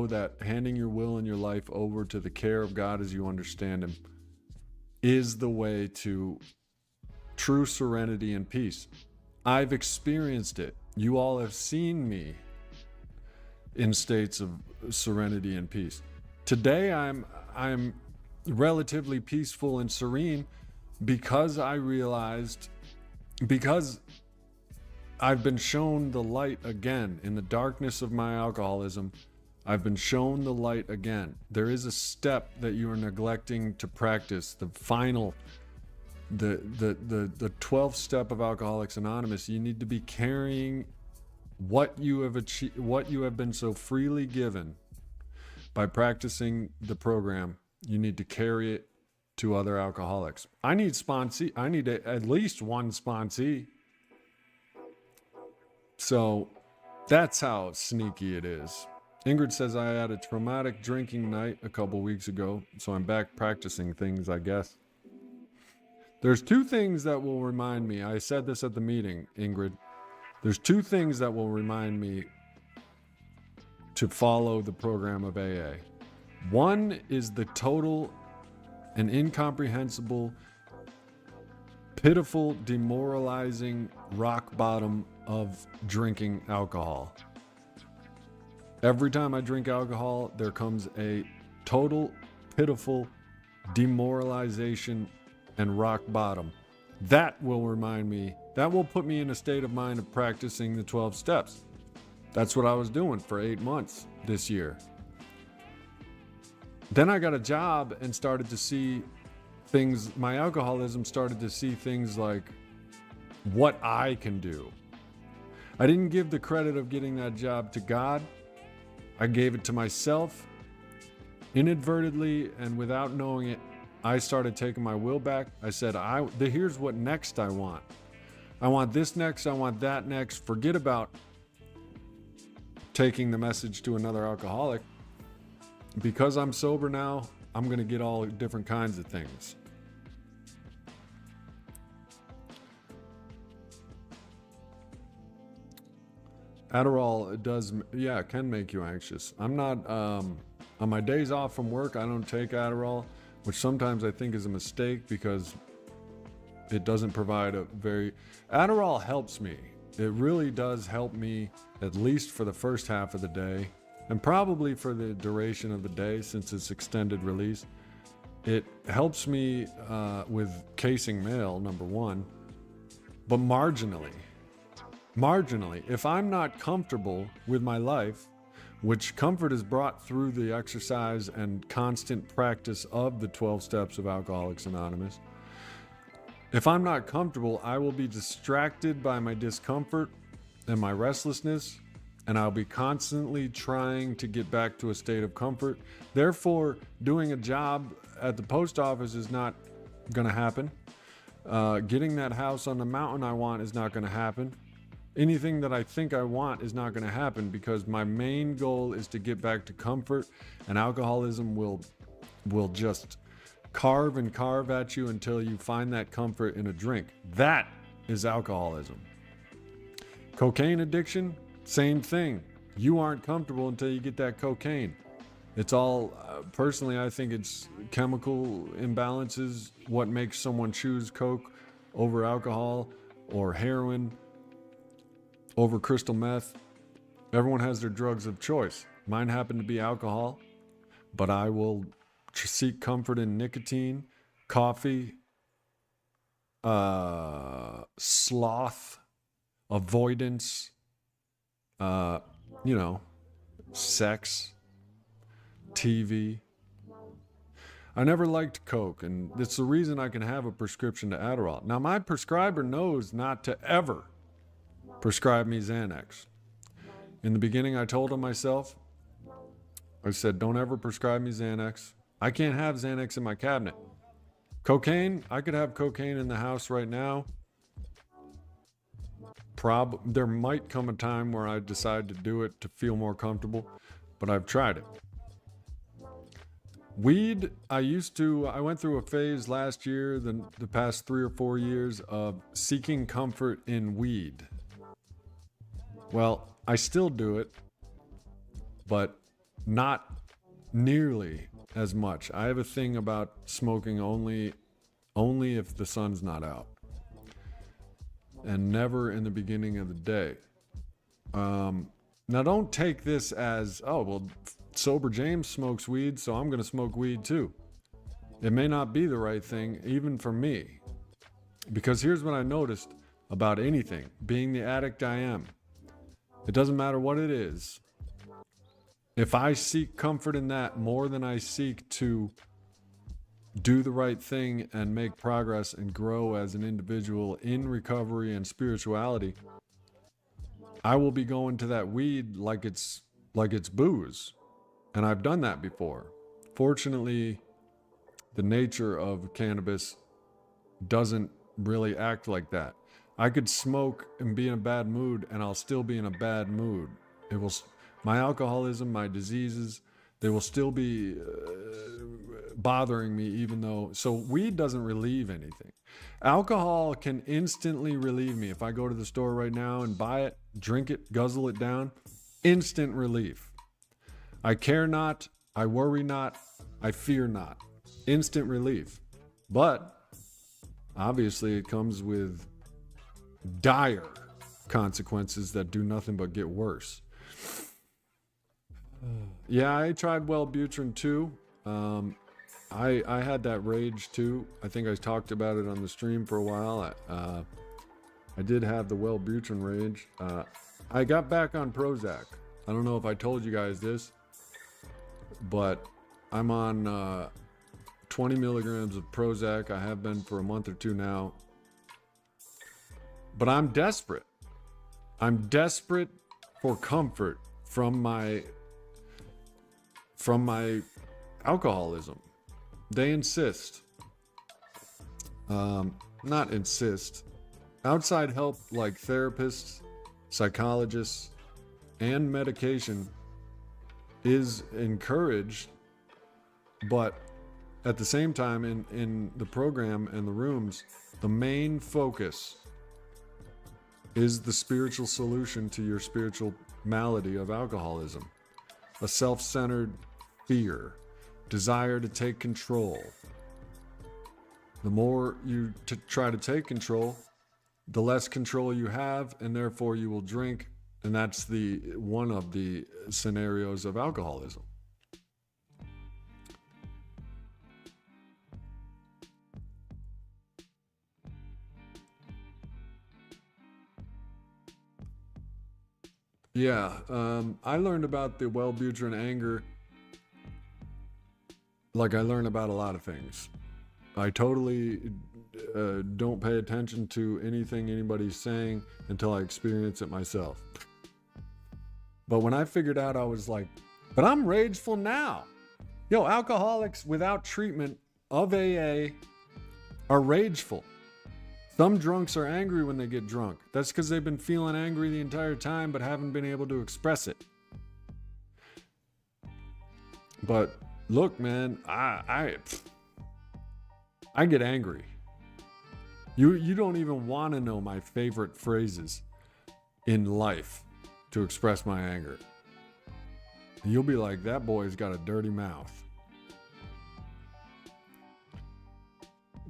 that handing your will and your life over to the care of God as you understand Him is the way to true serenity and peace. I've experienced it. You all have seen me in states of serenity and peace. Today I'm relatively peaceful and serene because I've been shown the light again. In the darkness of my alcoholism, I've been shown the light again. There is a step that you are neglecting to practice. The final, the 12th step of Alcoholics Anonymous. You need to be carrying what you have achieved, what you have been so freely given by practicing the program. You need to carry it to other alcoholics. I need at least one sponsee. So that's how sneaky it is. Ingrid says I had a traumatic drinking night a couple weeks ago, so I'm back practicing things, I guess. There's two things that will remind me. I said this at the meeting, Ingrid. There's two things that will remind me to follow the program of AA. One is the total and incomprehensible, pitiful, demoralizing rock bottom of drinking alcohol. Every time I drink alcohol, there comes a total, pitiful demoralization and rock bottom. That will remind me, that will put me in a state of mind of practicing the 12 steps. That's what I was doing for 8 months this year. Then I got a job and started to see things, my alcoholism started to see things like what I can do. I didn't give the credit of getting that job to God. I gave it to myself. Inadvertently and without knowing it, I started taking my will back. I said, here's what next I want. I want this next, I want that next. Forget about taking the message to another alcoholic. Because I'm sober now, I'm going to get all different kinds of things. Adderall can make you anxious. I'm not, on my days off from work, I don't take Adderall, which sometimes I think is a mistake because it doesn't provide Adderall helps me. It really does help me, at least for the first half of the day, and probably for the duration of the day since it's extended release. It helps me with casing mail, number one, but marginally. If I'm not comfortable with my life, which comfort is brought through the exercise and constant practice of the 12 steps of Alcoholics Anonymous, if I'm not comfortable, I will be distracted by my discomfort and my restlessness, and I'll be constantly trying to get back to a state of comfort. Therefore, doing a job at the post office is not going to happen. Getting that house on the mountain I want is not going to happen. Anything that I think I want is not going to happen because my main goal is to get back to comfort, and alcoholism will just carve and carve at you until you find that comfort in a drink. That is alcoholism. Cocaine addiction, same thing. You aren't comfortable until you get that cocaine. It's all, personally, I think it's chemical imbalances, what makes someone choose coke over alcohol or heroin over crystal meth. Everyone has their drugs of choice. Mine happen to be alcohol, but I will seek comfort in nicotine, coffee, sloth, avoidance, sex, TV. I never liked coke, and it's the reason I can have a prescription to Adderall. Now, my prescriber knows not to ever prescribe me Xanax. In the beginning, I told him myself, I said, don't ever prescribe me Xanax. I can't have Xanax in my cabinet. Cocaine, I could have cocaine in the house right now. There might come a time where I decide to do it to feel more comfortable, but I've tried it. Weed, I went through a phase last year, the past 3 or 4 years of seeking comfort in weed. Well, I still do it, but not nearly as much. I have a thing about smoking only if the sun's not out, and never in the beginning of the day. Now, don't take this as, sober James smokes weed, so I'm going to smoke weed too. It may not be the right thing, even for me, because here's what I noticed about anything, being the addict I am. It doesn't matter what it is. If I seek comfort in that more than I seek to do the right thing and make progress and grow as an individual in recovery and spirituality, I will be going to that weed like it's booze. And I've done that before. Fortunately, the nature of cannabis doesn't really act like that. I could smoke and be in a bad mood, and I'll still be in a bad mood. My alcoholism, my diseases, they will still be bothering me, even though. So weed doesn't relieve anything. Alcohol can instantly relieve me. If I go to the store right now and buy it, drink it, guzzle it down, instant relief. I care not I worry not, I fear not. Instant relief. But obviously it comes with dire consequences that do nothing but get worse. Yeah, I tried Wellbutrin too. I had that rage too. I think I talked about it on the stream for a while. I did have the Wellbutrin rage. I got back on Prozac. I don't know if I told you guys this, but I'm on 20 milligrams of Prozac. I have been for a month or two now. But I'm desperate. I'm desperate for comfort from my alcoholism. They insist. Not insist. Outside help like therapists, psychologists, and medication is encouraged, but at the same time in the program and the rooms, the main focus is the spiritual solution to your spiritual malady of alcoholism. A self-centered fear, desire to take control. The more you try to take control, the less control you have, and therefore you will drink, and that's one of the scenarios of alcoholism. Yeah, I learned about the Wellbutrin anger like I learned about a lot of things. I totally don't pay attention to anything anybody's saying until I experience it myself. But when I figured out, I was like, but I'm rageful now. Yo, alcoholics without treatment of AA are rageful. Some drunks are angry when they get drunk. That's because they've been feeling angry the entire time but haven't been able to express it. But look, man, I get angry. You don't even want to know my favorite phrases in life to express my anger. You'll be like, that boy's got a dirty mouth.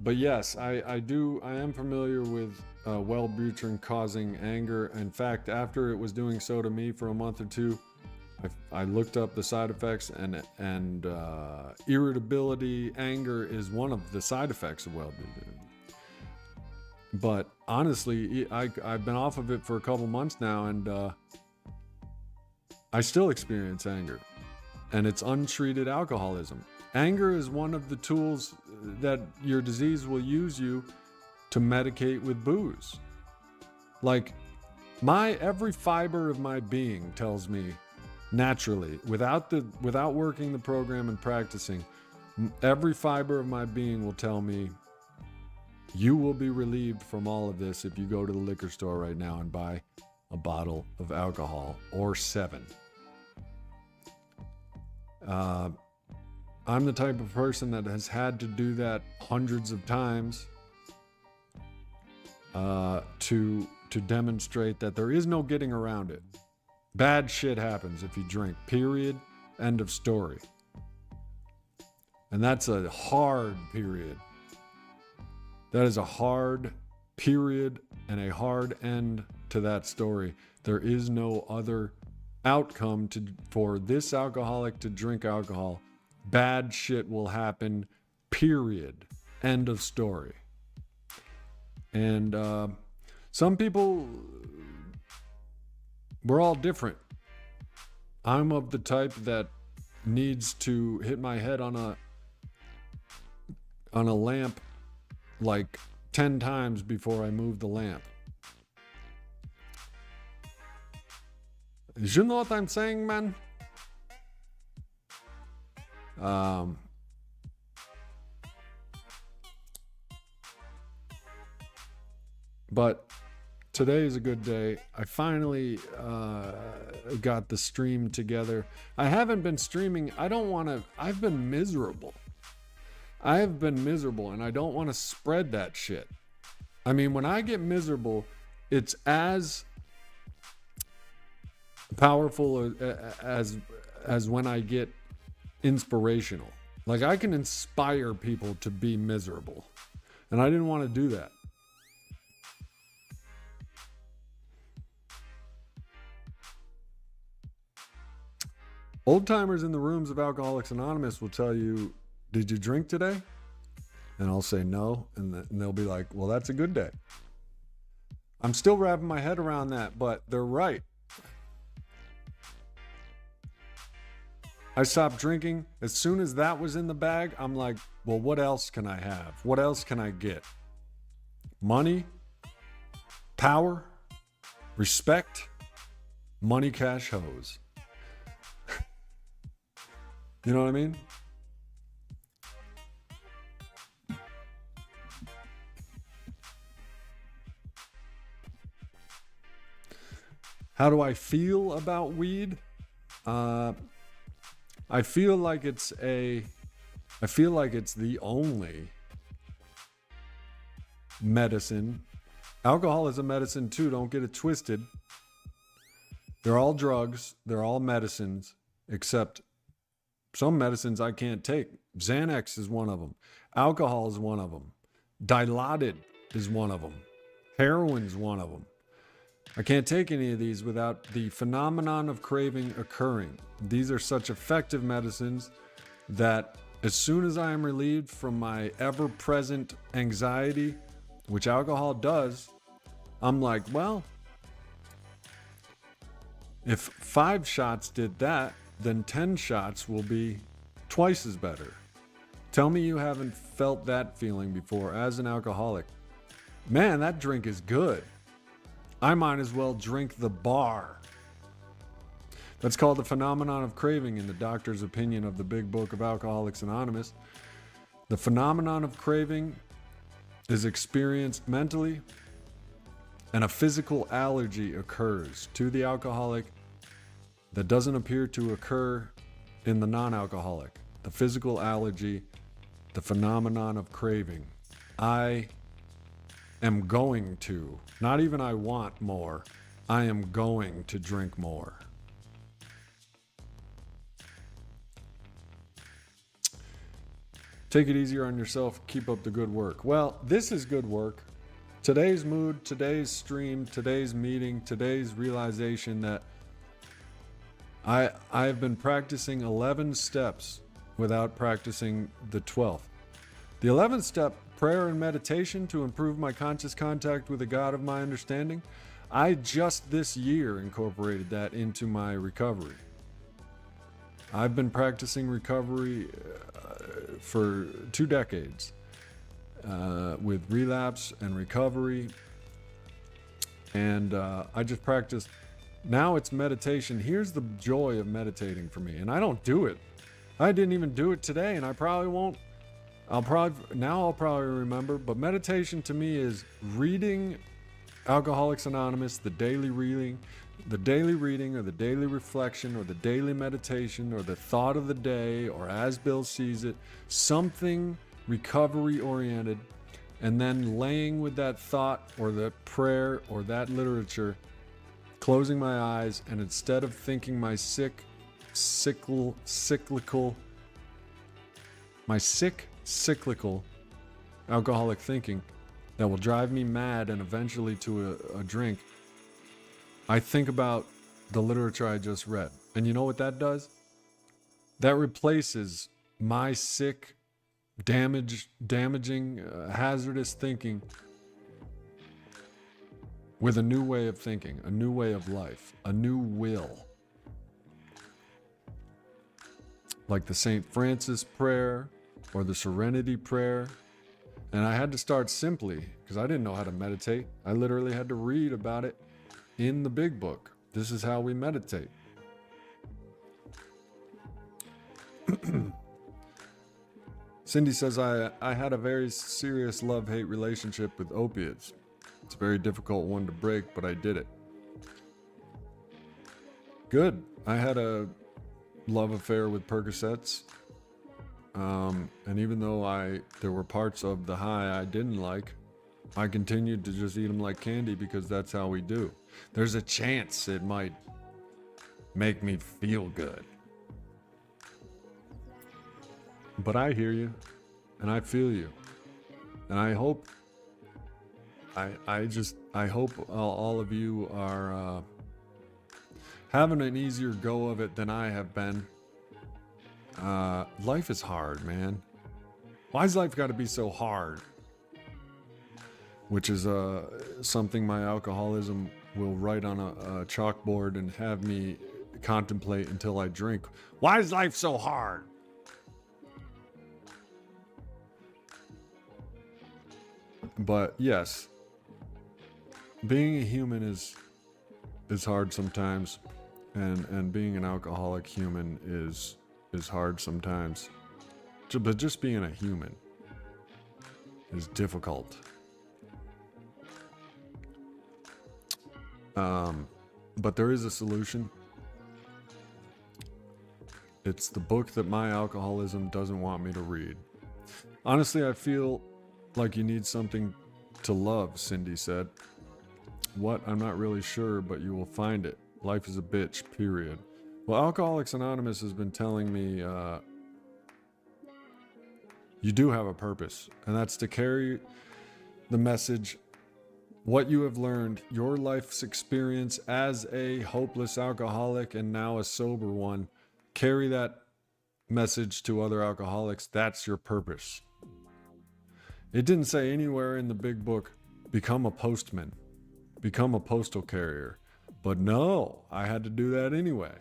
But yes, I am familiar with Wellbutrin causing anger. In fact, after it was doing so to me for a month or two, I looked up the side effects, and irritability, anger is one of the side effects of Wellbutrin. But honestly, I've been off of it for a couple months now, and I still experience anger, and it's untreated alcoholism. Anger is one of the tools that your disease will use you to medicate with booze. Like, every fiber of my being tells me naturally, without working the program and practicing, every fiber of my being will tell me, you will be relieved from all of this if you go to the liquor store right now and buy a bottle of alcohol or 7. I'm the type of person that has had to do that hundreds of times to demonstrate that there is no getting around it. Bad shit happens if you drink, period, end of story. And that's a hard period. That is a hard period and a hard end to that story. There is no other outcome for this alcoholic to drink alcohol. Bad shit will happen, period. End of story. And some people, we're all different. I'm of the type that needs to hit my head on a lamp like 10 times before I move the lamp. You know what I'm saying, man? But today is a good day. I finally got the stream together. I haven't been streaming. I've been miserable. I have been miserable, and I don't want to spread that shit. I mean, when I get miserable, it's as powerful as when I get inspirational. Like, I can inspire people to be miserable. And I didn't want to do that. Old timers in the rooms of Alcoholics Anonymous will tell you, did you drink today? And I'll say no. And they'll be like, well, that's a good day. I'm still wrapping my head around that, but they're right. I stopped drinking. As soon as that was in the bag, I'm like, well, what else can I have? What else can I get? Money, power, respect, money, cash, hose. You know what I mean? How do I feel about weed? I feel like it's the only medicine. Alcohol is a medicine too, don't get it twisted. They're all drugs, they're all medicines, except some medicines I can't take. Xanax is one of them. Alcohol is one of them. Dilaudid is one of them. Heroin's one of them. I can't take any of these without the phenomenon of craving occurring. These are such effective medicines that as soon as I am relieved from my ever-present anxiety, which alcohol does, I'm like, well, if 5 shots did that, then 10 shots will be twice as better. Tell me you haven't felt that feeling before as an alcoholic. Man, that drink is good. I might as well drink the bar. That's called the phenomenon of craving in the doctor's opinion of the Big Book of Alcoholics Anonymous. The phenomenon of craving is experienced mentally, and a physical allergy occurs to the alcoholic that doesn't appear to occur in the non-alcoholic. The physical allergy, the phenomenon of craving. I am going to, not even I want more, I am going to drink more. Take it easier on yourself, keep up the good work. Well, this is good work. Today's mood, today's stream, today's meeting, today's realization that I've been practicing 11 steps without practicing the 12th. The 11th step, prayer and meditation to improve my conscious contact with the God of my understanding, I just this year incorporated that into my recovery. I've been practicing recovery for 2 decades with relapse and recovery. And I just practiced. Now it's meditation. Here's the joy of meditating for me. And I don't do it. I didn't even do it today, and I probably won't. I'll probably remember. But meditation to me is reading Alcoholics Anonymous, the daily reading or the daily reflection or the daily meditation or the thought of the day or as Bill sees it, something recovery oriented, and then laying with that thought or that prayer or that literature, closing my eyes, and instead of thinking my sick cyclical alcoholic thinking that will drive me mad and eventually to a drink, I think about the literature I just read. And you know what that does? That replaces my sick, damaging, hazardous thinking with a new way of thinking, a new way of life, a new will. Like the St. Francis prayer or the Serenity prayer. And I had to start simply because I didn't know how to meditate. I literally had to read about it in the Big Book. This is how we meditate. Cindy says, I had a very serious love-hate relationship with opiates. It's a very difficult one to break, but I did it. Good. I had a love affair with Percocets. And even though there were parts of the high I didn't like, I continued to just eat them like candy because that's how we do. There's a chance it might make me feel good. But I hear you, and I feel you, and I hope, I hope all of you are having an easier go of it than I have been. Life is hard, man. Why's life got to be so hard? Which is something my alcoholism will write on a chalkboard and have me contemplate until I drink. Why is life so hard? But yes, being a human is hard sometimes, and being an alcoholic human is hard sometimes. But just being a human is difficult. But there is a solution. It's the book that my alcoholism doesn't want me to read. Honestly, I feel like you need something to love, Cindy said. What? I'm not really sure, but you will find it. Life is a bitch, period. Well, Alcoholics Anonymous has been telling me you do have a purpose, and that's to carry the message, what you have learned, your life's experience as a hopeless alcoholic and now a sober one. Carry that message to other alcoholics. That's your purpose. It didn't say anywhere in the big book, become a postman, become a postal carrier. But no, I had to do that anyway.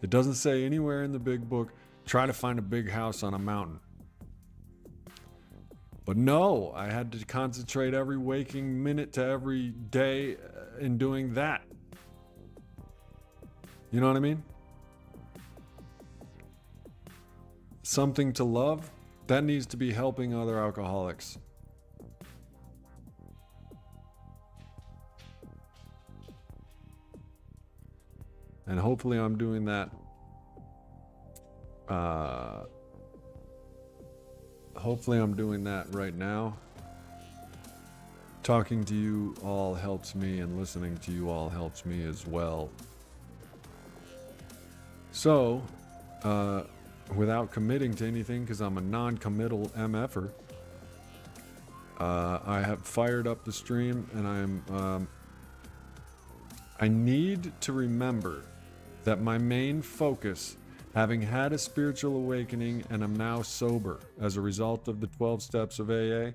It doesn't say anywhere in the big book, try to find a big house on a mountain. But no, I had to concentrate every waking minute to every day in doing that. You know what I mean? Something to love, that needs to be helping other alcoholics. And hopefully I'm doing that. Hopefully I'm doing that right now. Talking to you all helps me, and listening to you all helps me as well. So, without committing to anything, because I'm a non-committal MFer, I have fired up the stream, and I need to remember that my main focus, having had a spiritual awakening and I'm now sober as a result of the 12 steps of AA,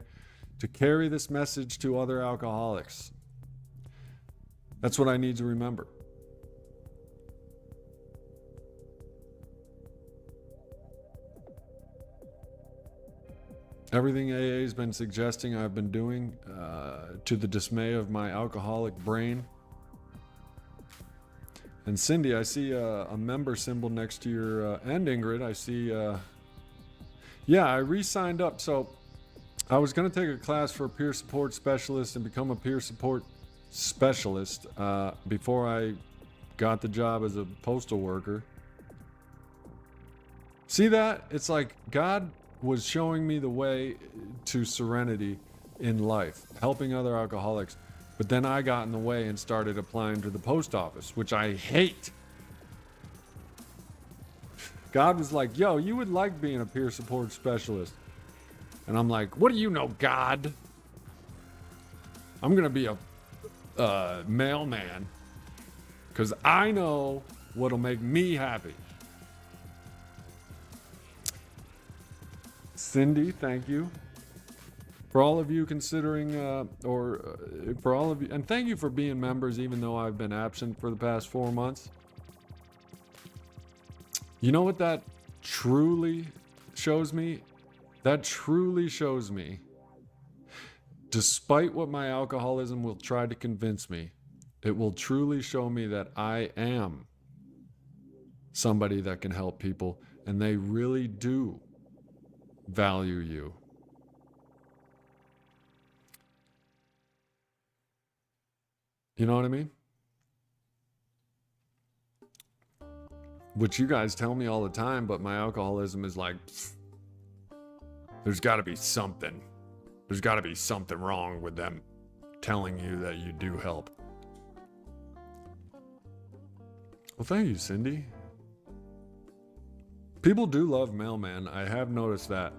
to carry this message to other alcoholics. That's what I need to remember. Everything AA has been suggesting I've been doing, to the dismay of my alcoholic brain. And Cindy, I see a member symbol next to your, and Ingrid, I see, yeah, I re-signed up. So I was going to take a class for a peer support specialist and become a peer support specialist before I got the job as a postal worker. See that? It's like God was showing me the way to serenity in life, helping other alcoholics. But then I got in the way and started applying to the post office, which I hate. God was like, yo, you would like being a peer support specialist. And I'm like, what do you know, God? I'm going to be a mailman because I know what'll make me happy. Cindy, thank you. For all of you considering, for all of you, and thank you for being members even though I've been absent for the past 4 months. You know what that truly shows me? That truly shows me, despite what my alcoholism will try to convince me, it will truly show me that I am somebody that can help people, and they really do value you. You know what I mean? Which you guys tell me all the time, but my alcoholism is like, there's got to be something. There's got to be something wrong with them telling you that you do help. Well, thank you, Cindy. People do love mailman. I have noticed that.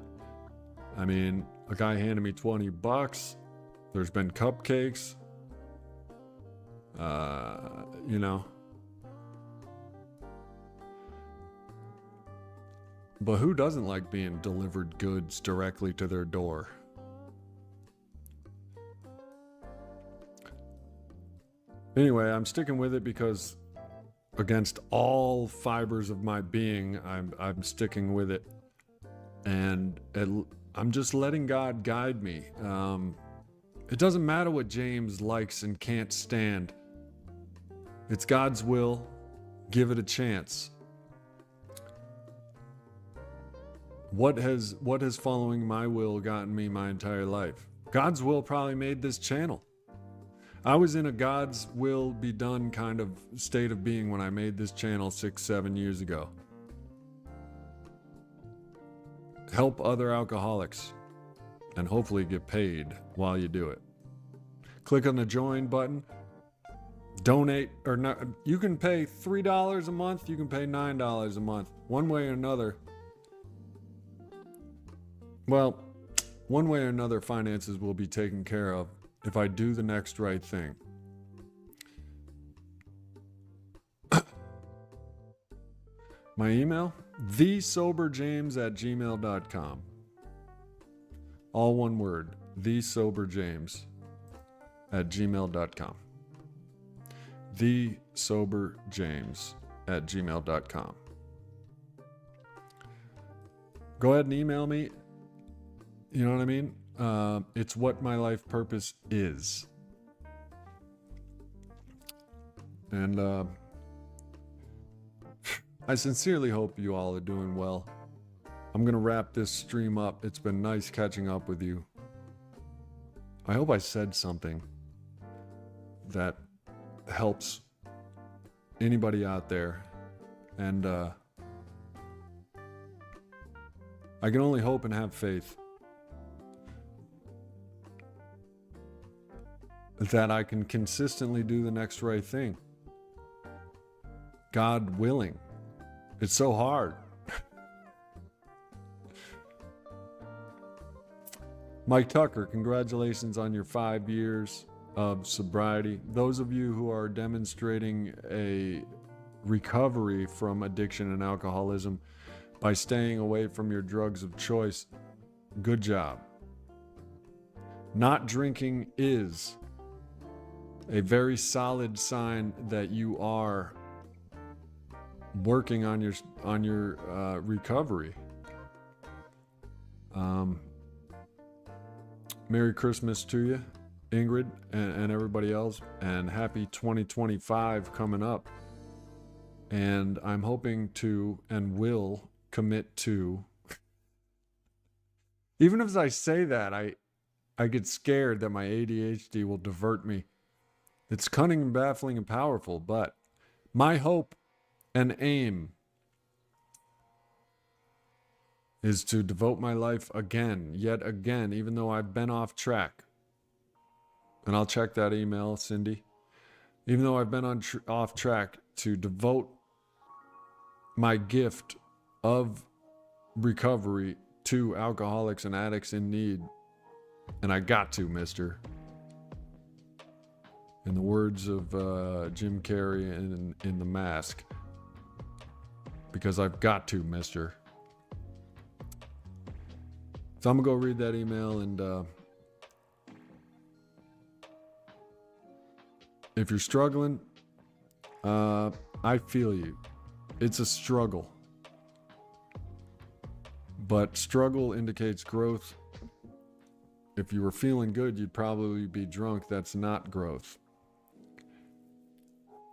I mean, a guy handed me $20. There's been cupcakes. You know. But who doesn't like being delivered goods directly to their door? Anyway, I'm sticking with it because against all fibers of my being, I'm sticking with it. And I'm just letting God guide me. It doesn't matter what James likes and can't stand. It's God's will. Give it a chance. What has following my will gotten me my entire life? God's will probably made this channel. I was in a God's will be done kind of state of being when I made this channel 6-7 years ago. Help other alcoholics and hopefully get paid while you do it. Click on the join button. Donate or not. You can pay $3 a month. You can pay $9 a month. One way or another. Well, one way or another, finances will be taken care of if I do the next right thing. My email, thesoberjames@gmail.com. All one word, thesoberjames@gmail.com. thesoberjames@gmail.com. Go ahead and email me. You know what I mean? It's what my life purpose is. And I sincerely hope you all are doing well. I'm going to wrap this stream up. It's been nice catching up with you. I hope I said something that helps anybody out there. And I can only hope and have faith that I can consistently do the next right thing. God willing. It's so hard. Mike Tucker, congratulations on your 5 years of sobriety. Those of you who are demonstrating a recovery from addiction and alcoholism by staying away from your drugs of choice, good job. Not drinking is a very solid sign that you are working on your recovery. Merry Christmas to you, Ingrid, and everybody else, and happy 2025 coming up. And I'm hoping to and will commit to. Even as I say that, I get scared that my ADHD will divert me. It's cunning and baffling and powerful, but my hope and aim is to devote my life yet again, even though I've been off track. And I'll check that email, Cindy. Even though I've been off track, to devote my gift of recovery to alcoholics and addicts in need. And I got to, mister. In the words of Jim Carrey in The Mask. Because I've got to, mister. So I'm going to go read that email, and if you're struggling, I feel you. It's a struggle. But struggle indicates growth. If you were feeling good, you'd probably be drunk. That's not growth.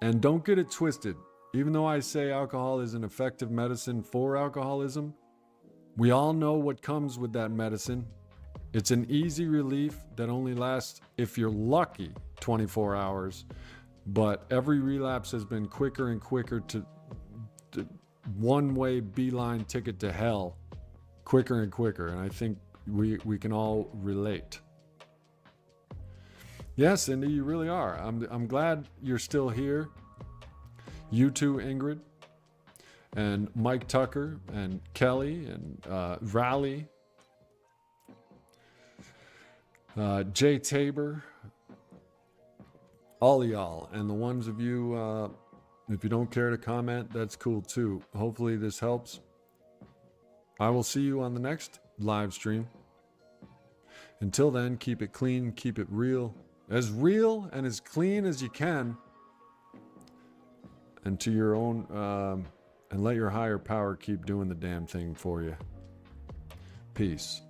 And don't get it twisted. Even though I say alcohol is an effective medicine for alcoholism, we all know what comes with that medicine. It's an easy relief that only lasts, if you're lucky, 24 hours. But every relapse has been quicker and quicker to one-way beeline ticket to hell. Quicker and quicker. And I think we can all relate. Yes, Cindy, you really are. I'm glad you're still here. You too, Ingrid. and Mike Tucker and Kelly and Raleigh, Jay Tabor, all y'all, and the ones of you, if you don't care to comment, that's cool too. Hopefully this helps. I will see you on the next live stream. Until then, keep it clean, keep it real and as clean as you can, and to your own, and let your higher power keep doing the damn thing for you. Peace.